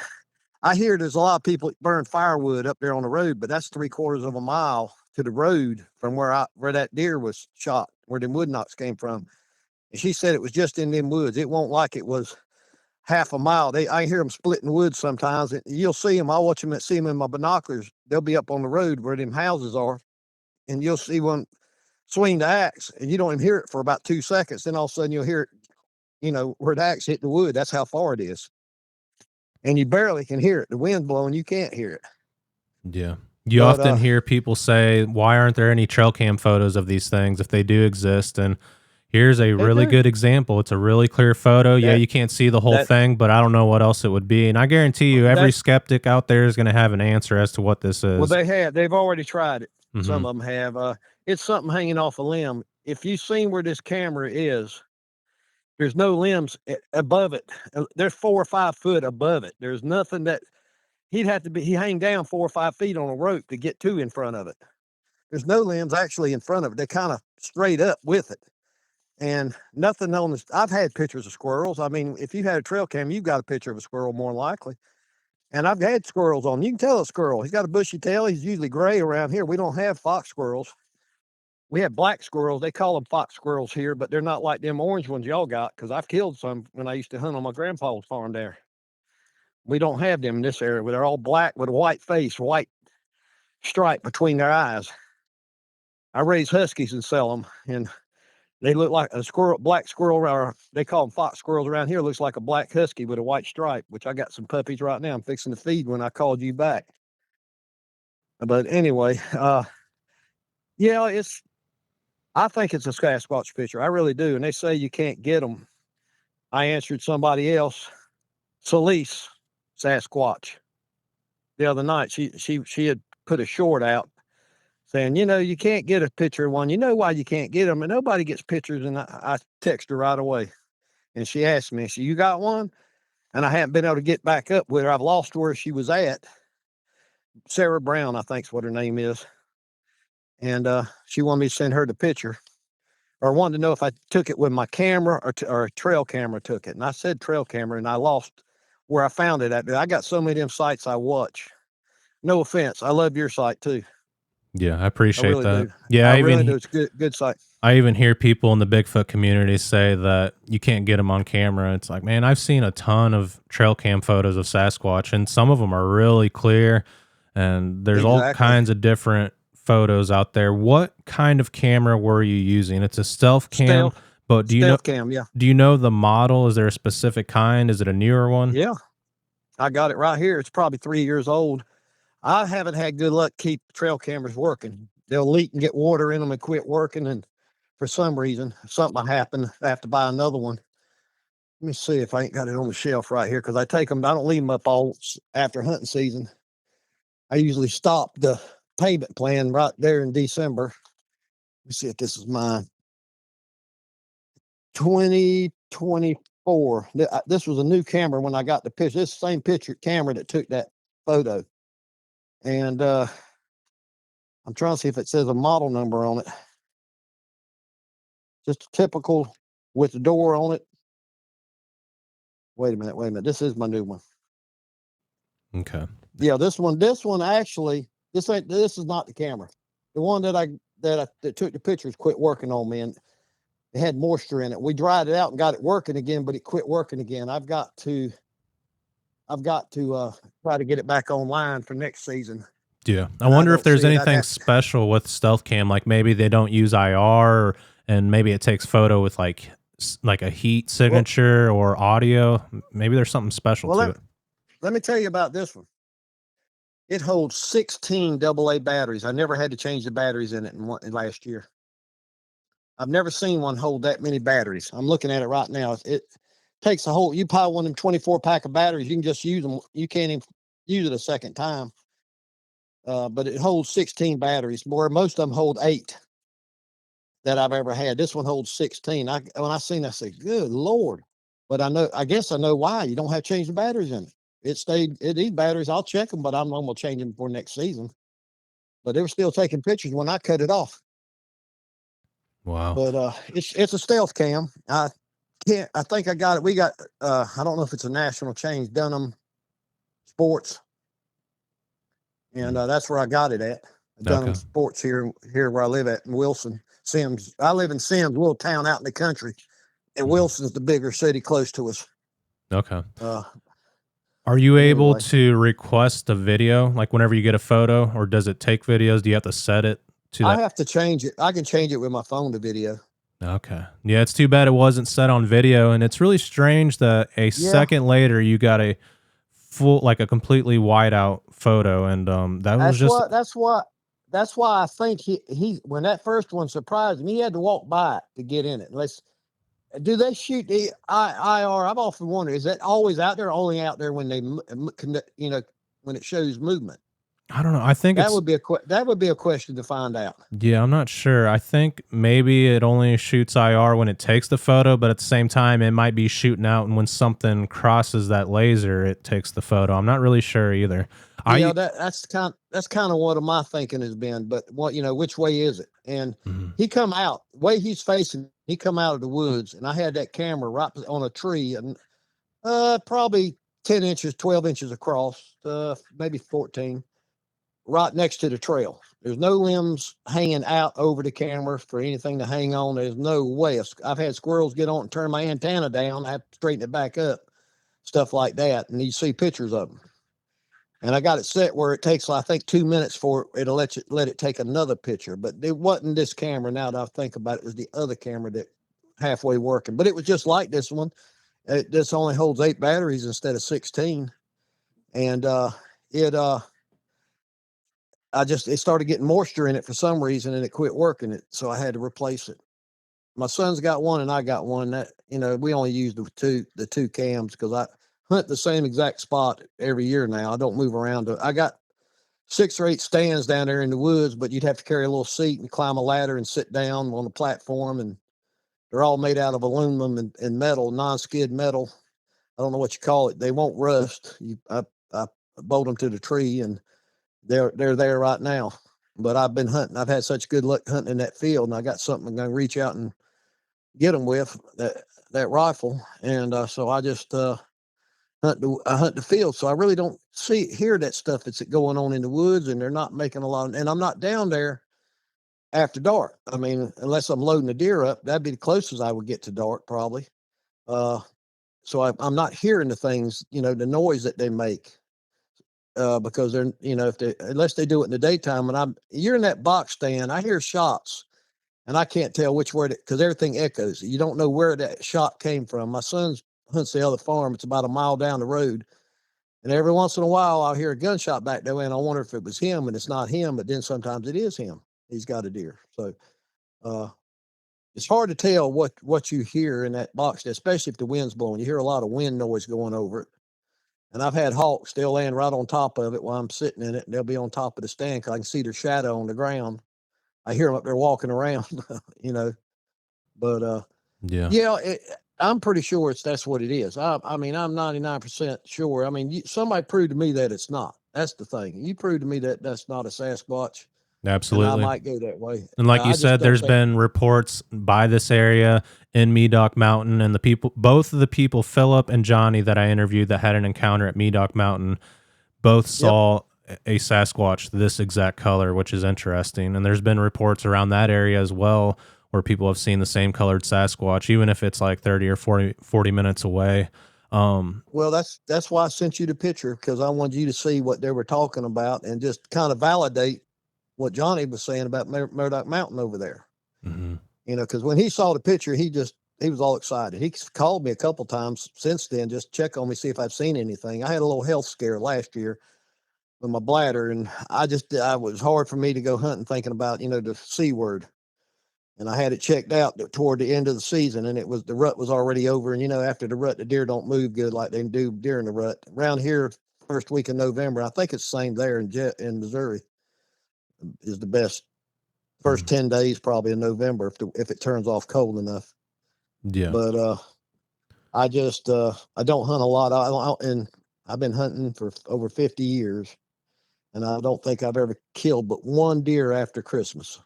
I hear there's a lot of people that burn firewood up there on the road, but that's 3/4 of a mile to the road from where that deer was shot, where them wood knocks came from. And she said it was just in them woods. It won't like it was half a mile. I hear them splitting wood sometimes. And you'll see them. I watch them and see them in my binoculars. They'll be up on the road where them houses are, and you'll see one swing the axe, and you don't even hear it for about 2 seconds. Then all of a sudden you'll hear it, where the axe hit the wood. That's how far it is. And you barely can hear it. The wind blowing, you can't hear it. Yeah. You But often hear people say, why aren't there any trail cam photos of these things if they do exist? And here's a they really do. good example. It's a really clear photo. Yeah, That you can't see the whole that thing, but I don't know what else it would be. And I guarantee you, every that's skeptic out there is going to have an answer as to what this well, is. they've already tried it. Hmm. Some of them have. It's something hanging off a limb. If you've seen where this camera is, there's no limbs above it. There's 4 or 5 foot above it. There's nothing that he hang down 4 or 5 feet on a rope to get to in front of it. There's no limbs actually in front of it. They're kind of straight up with it. And nothing on this. I've had pictures of squirrels. I mean, if you had a trail cam, you've got a picture of a squirrel more than likely. And I've had squirrels on. You can tell a squirrel. He's got a bushy tail. He's usually gray around here. We don't have fox squirrels. We have black squirrels. They call them fox squirrels here, but they're not like them orange ones y'all got, because I've killed some when I used to hunt on my grandpa's farm there. We don't have them in this area. They're all black with a white face, white stripe between their eyes. I raise huskies and sell them, and they look like a squirrel, black squirrel, or they call them fox squirrels around here. Looks like a black husky with a white stripe, which I got some puppies right now. I'm fixing to feed when I called you back. But anyway, yeah, I think it's a Sasquatch picture. I really do. And they say you can't get them. I answered somebody else, Celise Sasquatch, the other night. She had put a short out saying, you can't get a picture of one. You know why you can't get them? And nobody gets pictures. And I text her right away. And she asked me, you got one? and I haven't been able to get back up with her. I've lost where she was at. Sarah Brown, I think's what her name is. And she wanted me to send her the picture, or wanted to know if I took it with my camera or a trail camera took it. And I said trail camera, and I lost where I found it at. I got so many of them sites I watch. No offense, I love your site too. Yeah, I I appreciate really that. do. Yeah, I really do. It's good site. I even hear people in the Bigfoot community say that you can't get them on camera. It's like, man, I've seen a ton of trail cam photos of Sasquatch, and some of them are really clear, and there's all Exactly. kinds of different photos out there. What kind of camera were you using? It's a stealth cam, but Stealth cam, yeah. do you know the model? Is there a specific kind? Is it a newer one? Yeah. I got it right here. It's probably 3 years old. I haven't had good luck keep trail cameras working. They'll leak and get water in them and quit working. And for some reason, something happened. I have to buy another one. Let me see if I ain't got it on the shelf right here, because I take them. I don't leave them up all after hunting season. I usually stop the payment plan right there in December. Let me see if this is mine. 2024. This was a new camera when I got the picture. This is the same picture camera that took that photo. And I'm trying to see if it says a model number on it. Just a typical with the door on it. Wait a minute. This is my new one. Okay. Yeah, this one actually, this is not the camera. The one that took the pictures quit working on me, and it had moisture in it. We dried it out and got it working again, but it quit working again. I've got to try to get it back online for next season. Yeah. I wonder if there's anything have special with stealth cam, like maybe they don't use IR, and maybe it takes photo with like a heat signature or audio. Maybe there's something special to it. Let me tell you about this one. It holds 16 AA batteries. I never had to change the batteries in it in last year. I've never seen one hold that many batteries. I'm looking at it right now. It takes a whole, you buy one of them 24 pack of batteries, you can just use them. You can't even use it a second time. But it holds 16 batteries, where most of them hold 8 that I've ever had. This one holds 16. When I seen it, I said, good Lord. But I guess I know why. You don't have to change the batteries in it. It needs batteries. I'll check them, but I'm going to change them for next season. But they were still taking pictures when I cut it off. Wow. But it's a stealth cam. I think I got it. We got I don't know if it's a national chain, Dunham Sports. And that's where I got it at. Dunham Sports here where I live at in Wilson. Sims. I live in Sims, a little town out in the country. And Wilson's the bigger city close to us. Okay. Are you able to request a video, like whenever you get a photo, or does it take videos? Do you have to set it to that? I have to change it. I can change it with my phone to video. Okay. Yeah, it's too bad it wasn't set on video, and it's really strange that a second later you got a full, like a completely white out photo, and that's why I think he when that first one surprised me, he had to walk by it to get in it. Do they shoot the IR? I've often wondered, is that always out there, or only out there when they, when it shows movement? I don't know. I think that would be a question to find out. Yeah, I'm not sure. I think maybe it only shoots IR when it takes the photo, but at the same time, it might be shooting out, and when something crosses that laser, it takes the photo. I'm not really sure either. That's kind of what my thinking has been. But which way is it? And he come out way he's facing. He come out of the woods, and I had that camera right on a tree, and probably 10 inches, 12 inches across, maybe 14. Right next to the trail. There's no limbs hanging out over the camera for anything to hang on. There's no way. I've had squirrels get on and turn my antenna down. I have to straighten it back up, stuff like that. And you see pictures of them. And I got it set where it takes, I think, 2 minutes for it'll let it take another picture. But it wasn't this camera. Now that I think about it, it was the other camera that halfway working. But it was just like this one. This only holds 8 batteries instead of 16. And it started getting moisture in it for some reason, and it quit working it. So I had to replace it. My son's got one and I got one. That, we only use the two cams because I hunt the same exact spot every year now. I don't move around. I got 6 or 8 stands down there in the woods, but you'd have to carry a little seat and climb a ladder and sit down on the platform. And they're all made out of aluminum and metal, non-skid metal. I don't know what you call it. They won't rust. I bolt them to the tree, and they're there right now. But I've been hunting. I've had such good luck hunting in that field, and I got something I'm going to reach out and get them with that rifle. And so I just I hunt the field. So I really don't hear that stuff that's going on in the woods, and they're not making a lot. And I'm not down there after dark. I mean, unless I'm loading the deer up, that'd be the closest I would get to dark, probably. Uh, so I'm not hearing the things, the noise that they make, because they're, if they unless they do it in the daytime. When you're in that box stand, I hear shots, and I can't tell which word because everything echoes. You don't know where that shot came from. My son's hunts the other farm. It's about a mile down the road, and every once in a while I'll hear a gunshot back there, and I wonder if it was him, and it's not him. But then sometimes it is him. He's got a deer. So uh, it's hard to tell what you hear in that box, especially if the wind's blowing. You hear a lot of wind noise going over it. And I've had hawks, they'll land right on top of it while I'm sitting in it, and they'll be on top of the stand because I can see their shadow on the ground. I hear them up there walking around, you know. But Yeah. yeah, I'm pretty sure that's what it is. I mean, I'm 99% sure. I mean, somebody proved to me that it's not. That's the thing. You proved to me that that's not a Sasquatch, and I Absolutely. might go that way. And like you I just said, don't there's think. been reports by this area in Medoc Mountain, and both of the people, Philip and Johnny, that I interviewed that had an encounter at Medoc Mountain, both Yep. saw a Sasquatch this exact color, which is interesting. And there's been reports around that area as well where people have seen the same colored Sasquatch, even if it's like 30 or 40 minutes away. Well, that's why I sent you the picture, because I wanted you to see what they were talking about and just kind of validate what Johnny was saying about Murdoch Mountain over there. mhm. Because when he saw the picture, he was all excited. He called me a couple times since then, just check on me, see if I've seen anything. I had a little health scare last year with my bladder, and I was hard for me to go hunting thinking about, the C word. And I had it checked out toward the end of the season, and the rut was already over. And after the rut, the deer don't move good like they do during the rut. Around here, first week of November, I think it's the same there in Missouri, is the best first Mhm. 10 days probably in November if it turns off cold enough. Yeah. But I don't hunt a lot. And I've been hunting for over 50 years, and I don't think I've ever killed but one deer after Christmas.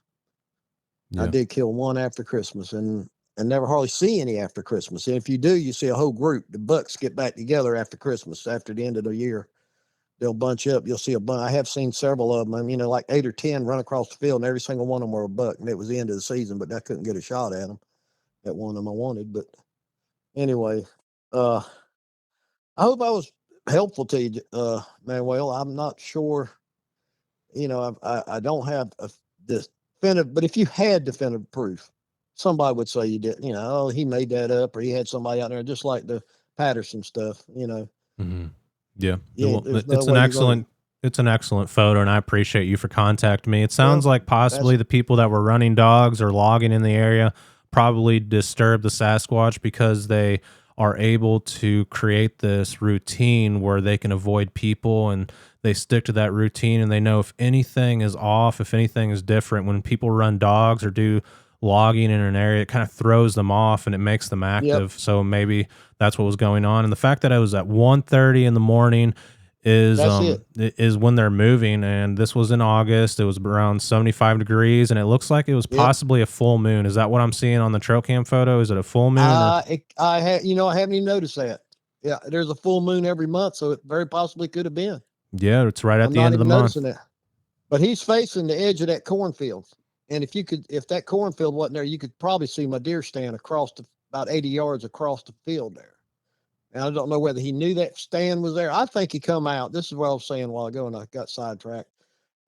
I Yeah. did kill one after Christmas, and never hardly see any after Christmas. And if you do, you see a whole group. The bucks get back together after Christmas, after the end of the year. They'll bunch up. You'll see a bunch. I have seen several of them. Like 8 or 10 run across the field, and every single one of them were a buck. And it was the end of the season, but I couldn't get a shot at them. At one of them I wanted. But anyway, uh, I hope I was helpful to you, Manuel. I'm not sure. I don't have this definitive, but if you had definitive proof, somebody would say you did. Oh, he made that up, or he had somebody out there, just like the Patterson stuff. Mhm. Yeah. Yeah, Well, there's no it's an way you're gonna. excellent photo, and I appreciate you for contacting me. It sounds Well, like that's possibly the people that were running dogs or logging in the area probably disturbed the Sasquatch because they are able to create this routine where they can avoid people, and they stick to that routine, and they know if anything is off, if anything is different. When people run dogs or do logging in an area, it kind of throws them off and it makes them yep, active. So maybe that's what was going on. And the fact that I was at 1:30 in the morning that's it. is when they're moving, and this was in August. It was around 75 degrees, and it looks like it was Yep. possibly a full moon. Is that what I'm seeing on the trail cam photo? Is it a full moon or I haven't even noticed that. Yeah, there's a full moon every month, so it very possibly could have been. yeah, it's right at I'm the not end of the even month. noticing that. But he's facing the edge of that cornfield. And if that cornfield wasn't there, you could probably see my deer stand about 80 yards across the field there. And I don't know whether he knew that stand was there. I think he come out. This is what I was saying a while ago, and I got sidetracked.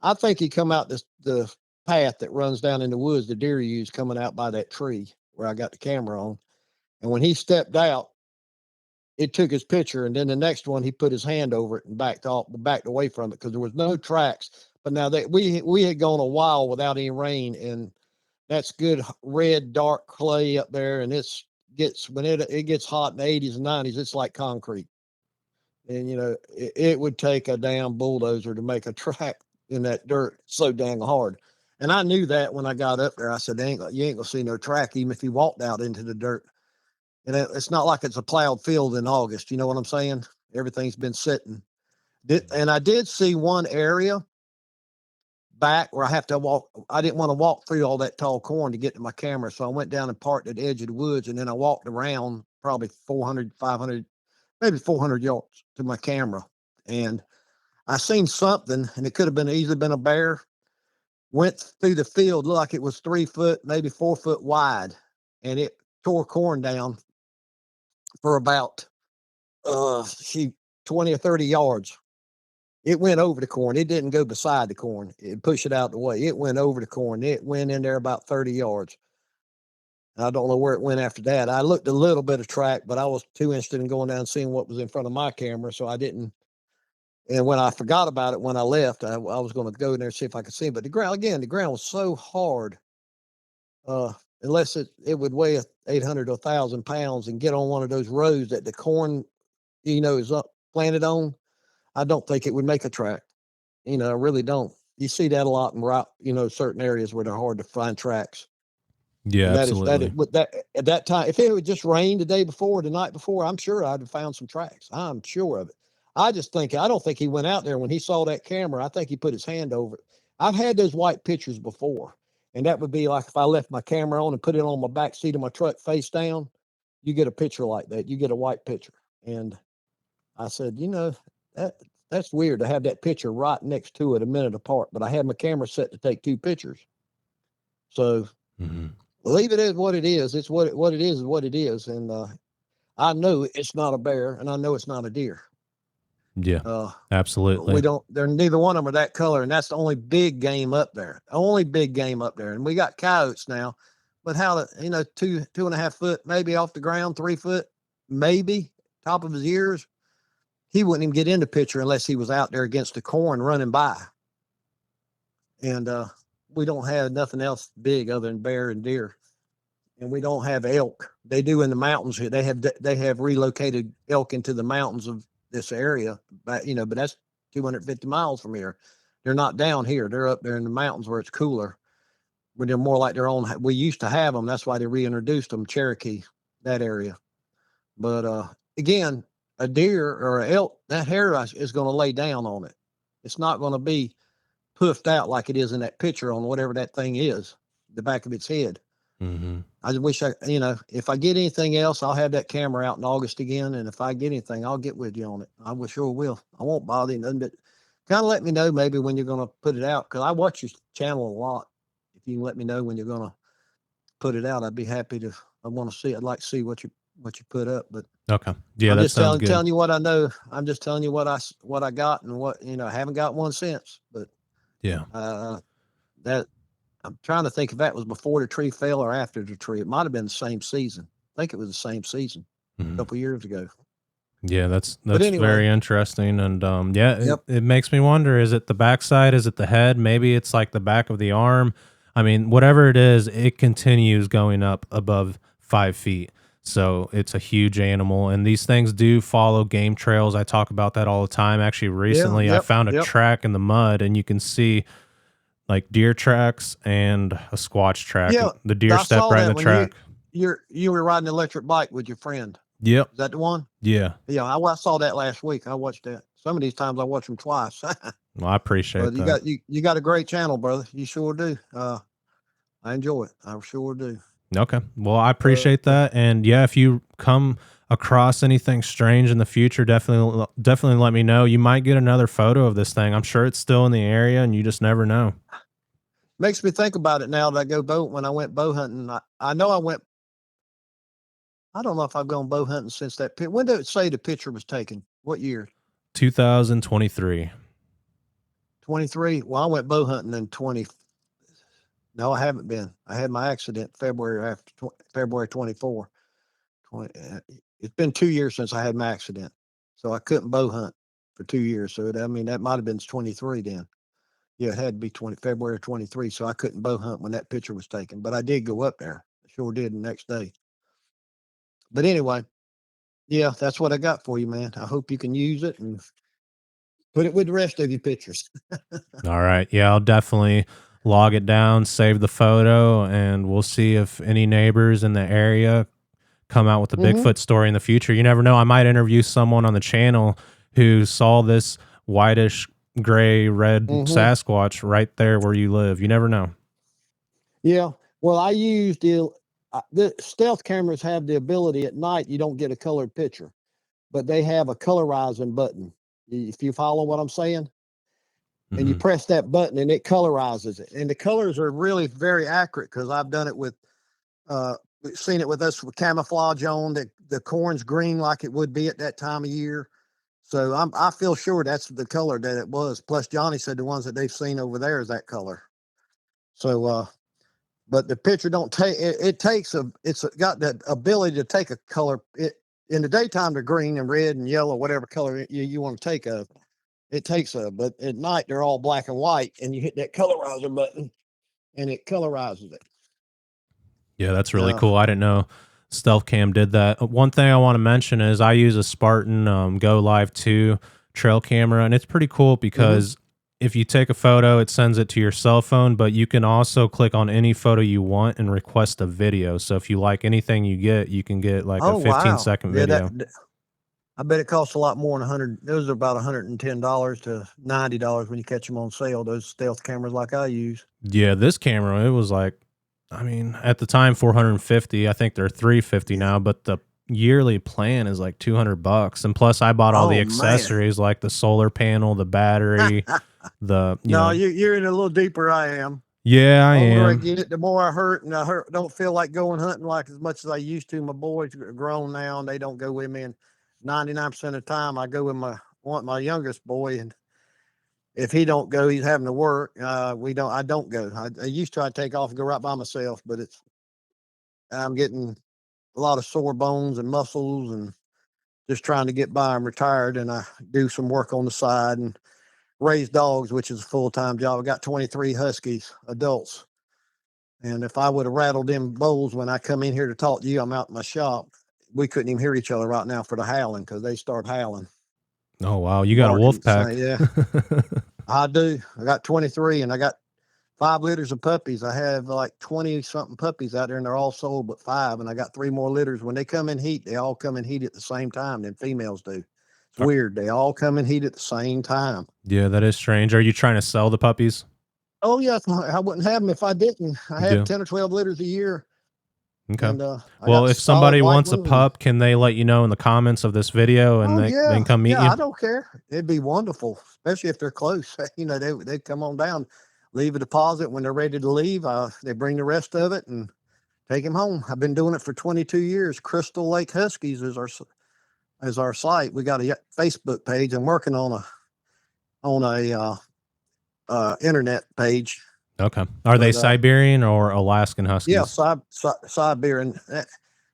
I think he come out the path that runs down in the woods, the deer use coming out by that tree where I got the camera on. And when he stepped out, it took his picture, and then the next one he put his hand over it and backed away from it because there was no tracks. But now that we had gone a while without any rain, and that's good red dark clay up there, and when it gets hot in the 80s and 90s, it's like concrete. And it would take a damn bulldozer to make a track in that dirt so dang hard. And I knew that when I got up there. I said, you ain't gonna see no track, even if you walked out into the dirt. And it's not like it's a plowed field in August. You know what I'm saying? Everything's been sitting. And I did see one area back where I have to walk. I didn't want to walk through all that tall corn to get to my camera. So I went down and parked at the edge of the woods, and then I walked around probably 400, 500, maybe 400 yards to my camera. And I seen something, and it could have been easily been a bear. Went through the field, looked like it was 3 foot, maybe 4 foot wide, and it tore corn down for about she 20 or 30 yards. It went over the corn. It didn't go beside the corn. It pushed it out the way. It went over the corn. It went in there about 30 yards. I don't know where it went after that. I looked a little bit of track, but I was too interested in going down and seeing what was in front of my camera, so I didn't. And when I forgot about it, when I left, I was going to go in there and see if I could see it. But the ground was so hard. Unless it would weigh 800 or 1,000 pounds and get on one of those rows that the corn, is up planted on, I don't think it would make a track. I really don't. You see that a lot in certain areas where they're hard to find tracks. Yeah, And absolutely. that at that time, if it would just rained the day before, the night before, I'm sure I'd have found some tracks. I'm sure of it. I don't think he went out there when he saw that camera. I think he put his hand over it. I've had those white pictures before, and that would be like if I left my camera on and put it on my back seat of my truck face down, you get a picture like that. You get a white picture. And I said, that's weird to have that picture right next to it a minute apart, but I had my camera set to take 2 pictures. So leave it as what it is. It's what it is what it is. And I know it's not a bear, and I know it's not a deer. Yeah, absolutely. They're neither one of them are that color, and that's the only big game up there. Only big game up there. And we got coyotes now, but 2.5 foot, maybe off the ground, 3 foot, maybe top of his ears. He wouldn't even get in the picture unless he was out there against the corn running by. And we don't have nothing else big other than bear and deer. And we don't have elk. They do in the mountains here. They have relocated elk into the mountains of this area, but that's 250 miles from here. They're not down here. They're up there in the mountains where it's cooler. But they're more like their own. We used to have them. That's why they reintroduced them, Cherokee, that area. But again, a deer or an elk, that hair is going to lay down on it. It's not going to be puffed out like it is in that picture on whatever that thing is, the back of its head. I just wish if I get anything else, I'll have that camera out in August again. And if I get anything, I'll get with you on it. I sure will. I won't bother you nothing, but kind of let me know maybe when you're going to put it out. Cause I watch your channel a lot. If you can let me know when you're going to put it out, I'd be happy to, I want to see, I'd like to see what you put up, but okay. Yeah, I'm that just sounds good. telling you what I know. I'm just telling you what I got and what, I haven't got one since, but yeah, that I'm trying to think if that was before the tree fell or after the tree. It might've been the same season. I think it was the same season a couple years ago. Yeah, that's anyway, very interesting. And Yep. it makes me wonder, is it the backside? Is it the head? Maybe it's like the back of the arm. I mean, whatever it is, it continues going up above 5 feet. So it's a huge animal. And these things do follow game trails. I talk about that all the time. Actually, recently I found a track in the mud, and you can see like deer tracks and a squatch track. Yeah, The deer step right in the track. You were riding an electric bike with your friend. Yep. Is that the one? Yeah. Yeah, I saw that last week. I watched that. Some of these times I watch them twice. Well, I appreciate that. You got a great channel, brother. You sure do. I enjoy it. I sure do. Okay. Well, I appreciate that. And yeah, if you come across anything strange in the future, definitely let me know. You might get another photo of this thing. I'm sure it's still in the area, and you just never know. Makes me think about it now that I go when I went bow hunting. I know I don't know if I've gone bow hunting since that picture. When did it say the picture was taken? What year? 2023. 23. Well, I went bow hunting in 20. No, I haven't been. I had my accident February 24. It's been 2 years since I had my accident, so I couldn't bow hunt for 2 years. So that might have been 23 then. Yeah, it had to be February 23. So I couldn't bow hunt when that picture was taken, but I did go up there. I sure did the next day. But anyway, yeah, that's what I got for you, man. I hope you can use it and put it with the rest of your pictures. All right. Yeah, I'll definitely log it down, save the photo, and we'll see if any neighbors in the area come out with a Mm-hmm. Bigfoot story in the future. You never know. I might interview someone on the channel who saw this whitish, gray, red Mm-hmm. Sasquatch right there where you live. You never know. Yeah. Well, the stealth cameras have the ability at night, you don't get a colored picture, but they have a colorizing button. If you follow what I'm saying, and you Hmm. press that button and it colorizes it. And the colors are really very accurate because I've done it with, seen it with us with camouflage on. The corn's green like it would be at that time of year. So I feel sure that's the color that it was. Plus, Johnny said the ones that they've seen over there is that color. So, but the picture don't take it takes it's got the ability to take a color. In the daytime they're green and red and yellow, whatever color you want to take of. It takes a, but at night they're all black and white, and you hit that colorizer button, and it colorizes it. Yeah, that's really Uh, cool. I didn't know Stealth Cam did that. One thing I want to mention is I use a Spartan Go Live 2 trail camera, and it's pretty cool mm-hmm. because if you take a photo, it sends it to your cell phone, but you can also click on any photo you want and request a video. So if you like anything you get, you can get like a Oh 15-second wow! Yeah, video. I bet it costs a lot more than 100. Those are about $110 to $90 when you catch them on sale. Those stealth cameras like I use. Yeah, this camera, it was like, I mean, at the time 450. I think they're 350 now, but the yearly plan is like $200. And plus I bought all the Oh man! accessories like the solar panel, the battery, the, you No, know. you're in a little deeper. I am. Yeah, I The older I am. get, the more I hurt, and don't feel like going hunting like as much as I used to. My boys are grown now, and they don't go with me. And 99% of the time, I go with my youngest boy, and if he don't go, he's having to work. I don't go. I used to. I take off and go right by myself, but I'm getting a lot of sore bones and muscles, and just trying to get by. I'm retired, and I do some work on the side and raise dogs, which is a full time job. I got 23 huskies, adults. And if I would have rattled them bowls when I come in here to talk to you, I'm out in my shop. We couldn't even hear each other right now for the howling because they start howling, Oh, wow. You got a barking. wolf Saying, pack. yeah, I do. I got 23 and I got 5 litters of puppies. I have like 20 something puppies out there and they're all sold but 5. And I got 3 more litters. When they come in heat, they all come in heat at the same time. Then females do. It's weird. They all come in heat at the same time. Yeah, that is strange. Are you trying to sell the puppies? Oh, yes. I wouldn't have them if I didn't. I You have do? 10 or 12 litters a year. Okay. And I Well, got if solid somebody white wants a ones. And pup, can they let you know in the comments of this video and oh they yeah, can come meet yeah. you? I don't care. It'd be wonderful, especially if they're close. They come on down, leave a deposit when they're ready to leave. They bring the rest of it and take them home. I've been doing it for 22 years. Crystal Lake Huskies is our site. We got a Facebook page. I'm working on a internet page. Okay. Are they But Siberian or Alaskan yeah, Huskies? Siberian.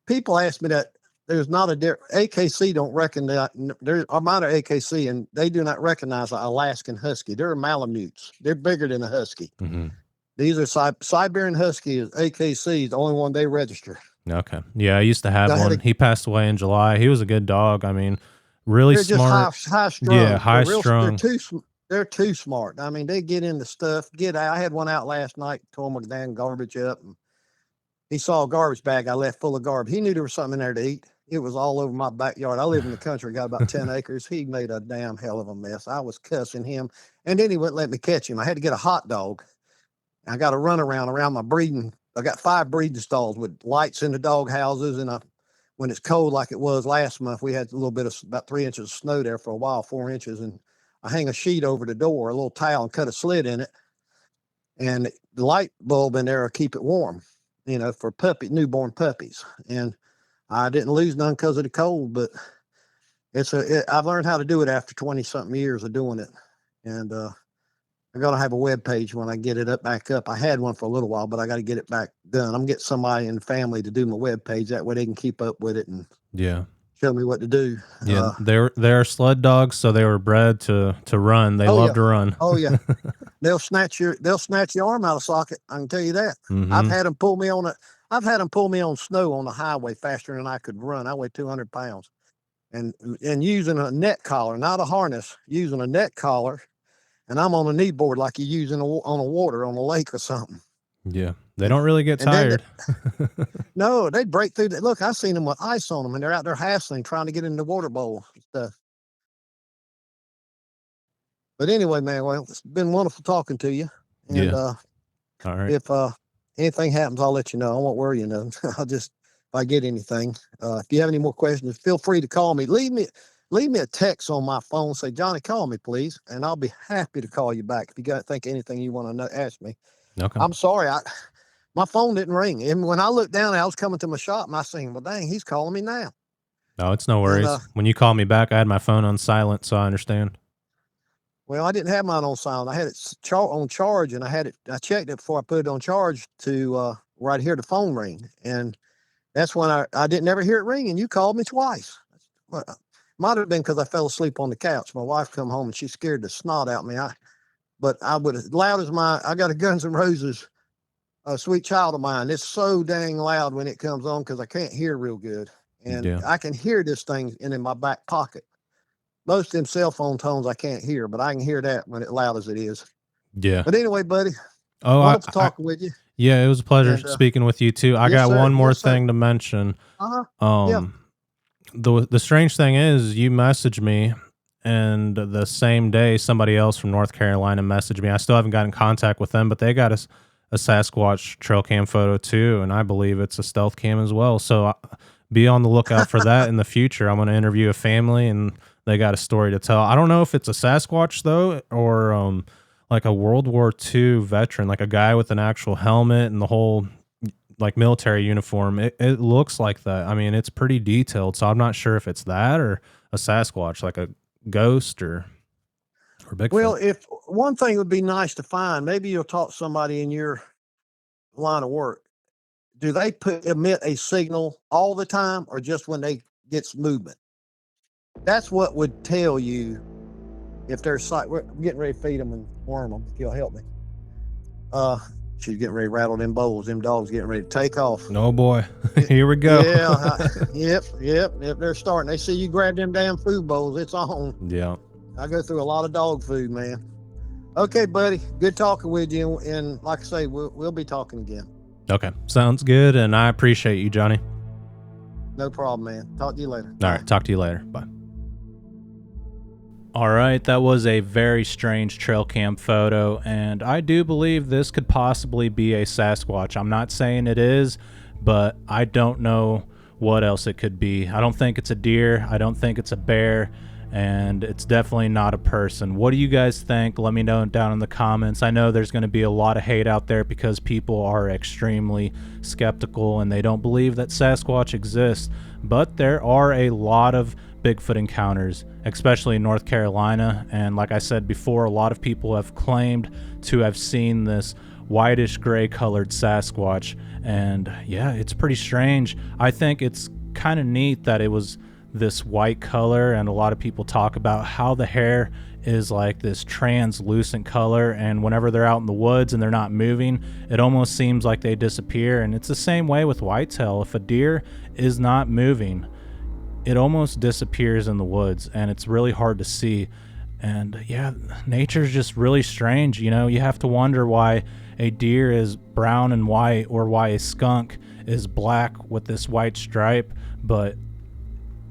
People ask me that. There's not a AKC don't recognize. There are amount of AKC, and they do not recognize an Alaskan Husky. They're Malamutes. They're bigger than a Husky. Mm-hmm. These are Siberian Husky. Is AKC is the only one they register. Okay. Yeah, I used to have I had one. a, He passed away in July. He was a good dog. I mean, really they're just smart. high Yeah, strung. high strung. They're too smart. I mean, they get into stuff. Get out. I had one out last night. Tore my damn garbage up. And he saw a garbage bag I left full of garbage. He knew there was something in there to eat. It was all over my backyard. I live in the country, got about 10 acres. He made a damn hell of a mess. I was cussing him. And then he wouldn't let me catch him. I had to get a hot dog. I got to run around my breeding. I got 5 breeding stalls with lights in the dog houses. And when it's cold like it was last month, we had a little bit of about 3 inches of snow there for a while, 4 inches. And I hang a sheet over the door, a little towel, and cut a slit in it. And the light bulb in there will keep it warm, for newborn puppies. And I didn't lose none because of the cold, but I've learned how to do it after 20 something years of doing it. And I'm going to have a web page when I get it back up. I had one for a little while, but I got to get it back done. I'm getting somebody in the family to do my web page. That way they can keep up with it and Yeah. show me what to do. Yeah, they're sled dogs, so they were bred to run. They love to run. Oh yeah. They'll snatch your arm out of socket. I can tell you that. Mm-hmm. I've had them pull me on snow on the highway faster than I could run. I weigh 200 pounds, and using a net collar, not a harness, using a net collar, and I'm on a knee board like you use on a water on a lake or something. Yeah, They don't really get And then tired. no, they'd break through. Look, I've seen them with ice on them, and they're out there hassling, trying to get in the water bowl and stuff. But anyway, man, well, it's been wonderful talking to you. And Yeah. All right. if anything happens, I'll let you know. I won't worry, I'll just if I get anything. If you have any more questions, feel free to call me. Leave me a text on my phone. Say, Johnny, call me, please, and I'll be happy to call you back if you got think anything you want to know, ask me. Okay. I'm sorry, my phone didn't ring, and when I looked down, I was coming to my shop, and I seen, well, dang, he's calling me now. No, it's no And worries. When you call me back, I had my phone on silent, so I understand. well, I didn't have mine on silent. I had it on charge, and I checked it before I put it on charge to where I'd hear the phone ring, and that's when I didn't ever hear it ring, and you called me twice. Well, might have been because I fell asleep on the couch. My wife come home and she scared the snot out of me. But I would loud as I got a Guns N' Roses, Sweet Child of Mine. It's so dang loud when it comes on because I can't hear real good, and Yeah. I can hear this thing in my back pocket. Most of them cell phone tones I can't hear, but I can hear that when it's loud as it is. Yeah. But anyway, buddy, Oh, wonderful talking with you. Yeah, it was a pleasure And, speaking with you too. I yes, got sir. one more Yes, sir. thing to mention. Yeah. The strange thing is, you messaged me, and the same day somebody else from North Carolina messaged me. I still haven't gotten in contact with them, but they got a Sasquatch trail cam photo too, and I believe it's a stealth cam as well. So be on the lookout for that in the future. I'm going to interview a family, and they got a story to tell. I don't know if it's a Sasquatch though, or like a World War II veteran, like a guy with an actual helmet and the whole like military uniform. It looks like that. I mean, it's pretty detailed, so I'm not sure if it's that or a Sasquatch, like a ghost or Bigfoot. Well, if one thing would be nice to find, maybe you'll talk to somebody in your line of work. Do they emit a signal all the time or just when they gets movement? That's what would tell you if there's sight. We're getting ready to feed them and worm them. If you'll help me. She's getting ready to rattle them bowls. Them dogs getting ready to take off. Oh boy, here we go. Yeah, yep. They're starting. They see you grab them damn food bowls. It's on. Yeah. I go through a lot of dog food, man. Okay, buddy. Good talking with you. And like I say, we'll be talking again. Okay, sounds good, and I appreciate you, Johnny. No problem, man. Talk to you later. All right, talk to you later. Bye. All right, that was a very strange trail cam photo, and I do believe this could possibly be a Sasquatch. I'm not saying it is, but I don't know what else it could be. I don't think it's a deer. I don't think it's a bear, and it's definitely not a person. What do you guys think? Let me know down in the comments. I know there's going to be a lot of hate out there because people are extremely skeptical and they don't believe that Sasquatch exists, but there are a lot of Bigfoot encounters, especially in North Carolina, and like I said before, a lot of people have claimed to have seen this whitish gray colored Sasquatch, and yeah, it's pretty strange. I think it's kind of neat that it was this white color, and a lot of people talk about how the hair is like this translucent color, and whenever they're out in the woods and they're not moving, it almost seems like they disappear. And it's the same way with whitetail. If a deer is not moving, it almost disappears in the woods, and it's really hard to see. And yeah, nature's just really strange. You know, you have to wonder why a deer is brown and white, or why a skunk is black with this white stripe, but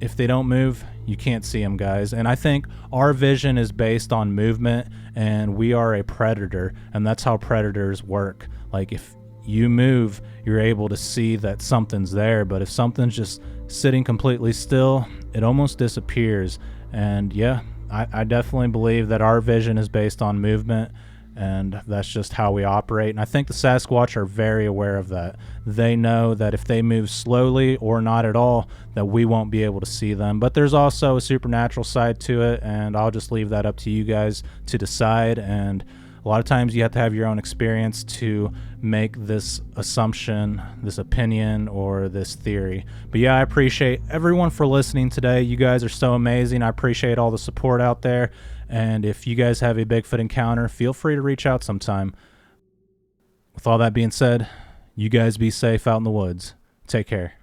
if they don't move, you can't see them, guys. And I think our vision is based on movement, and we are a predator, and that's how predators work. Like, if you move, you're able to see that something's there, but if something's just sitting completely still, it almost disappears. And yeah, I definitely believe that our vision is based on movement, and that's just how we operate. And I think the Sasquatch are very aware of that. They know that if they move slowly or not at all, that we won't be able to see them. But there's also a supernatural side to it, and I'll just leave that up to you guys to decide. And a lot of times you have to have your own experience to make this assumption, this opinion, or this theory. But yeah, I appreciate everyone for listening today. You guys are so amazing. I appreciate all the support out there. And if you guys have a Bigfoot encounter, feel free to reach out sometime. With all that being said, you guys be safe out in the woods. Take care.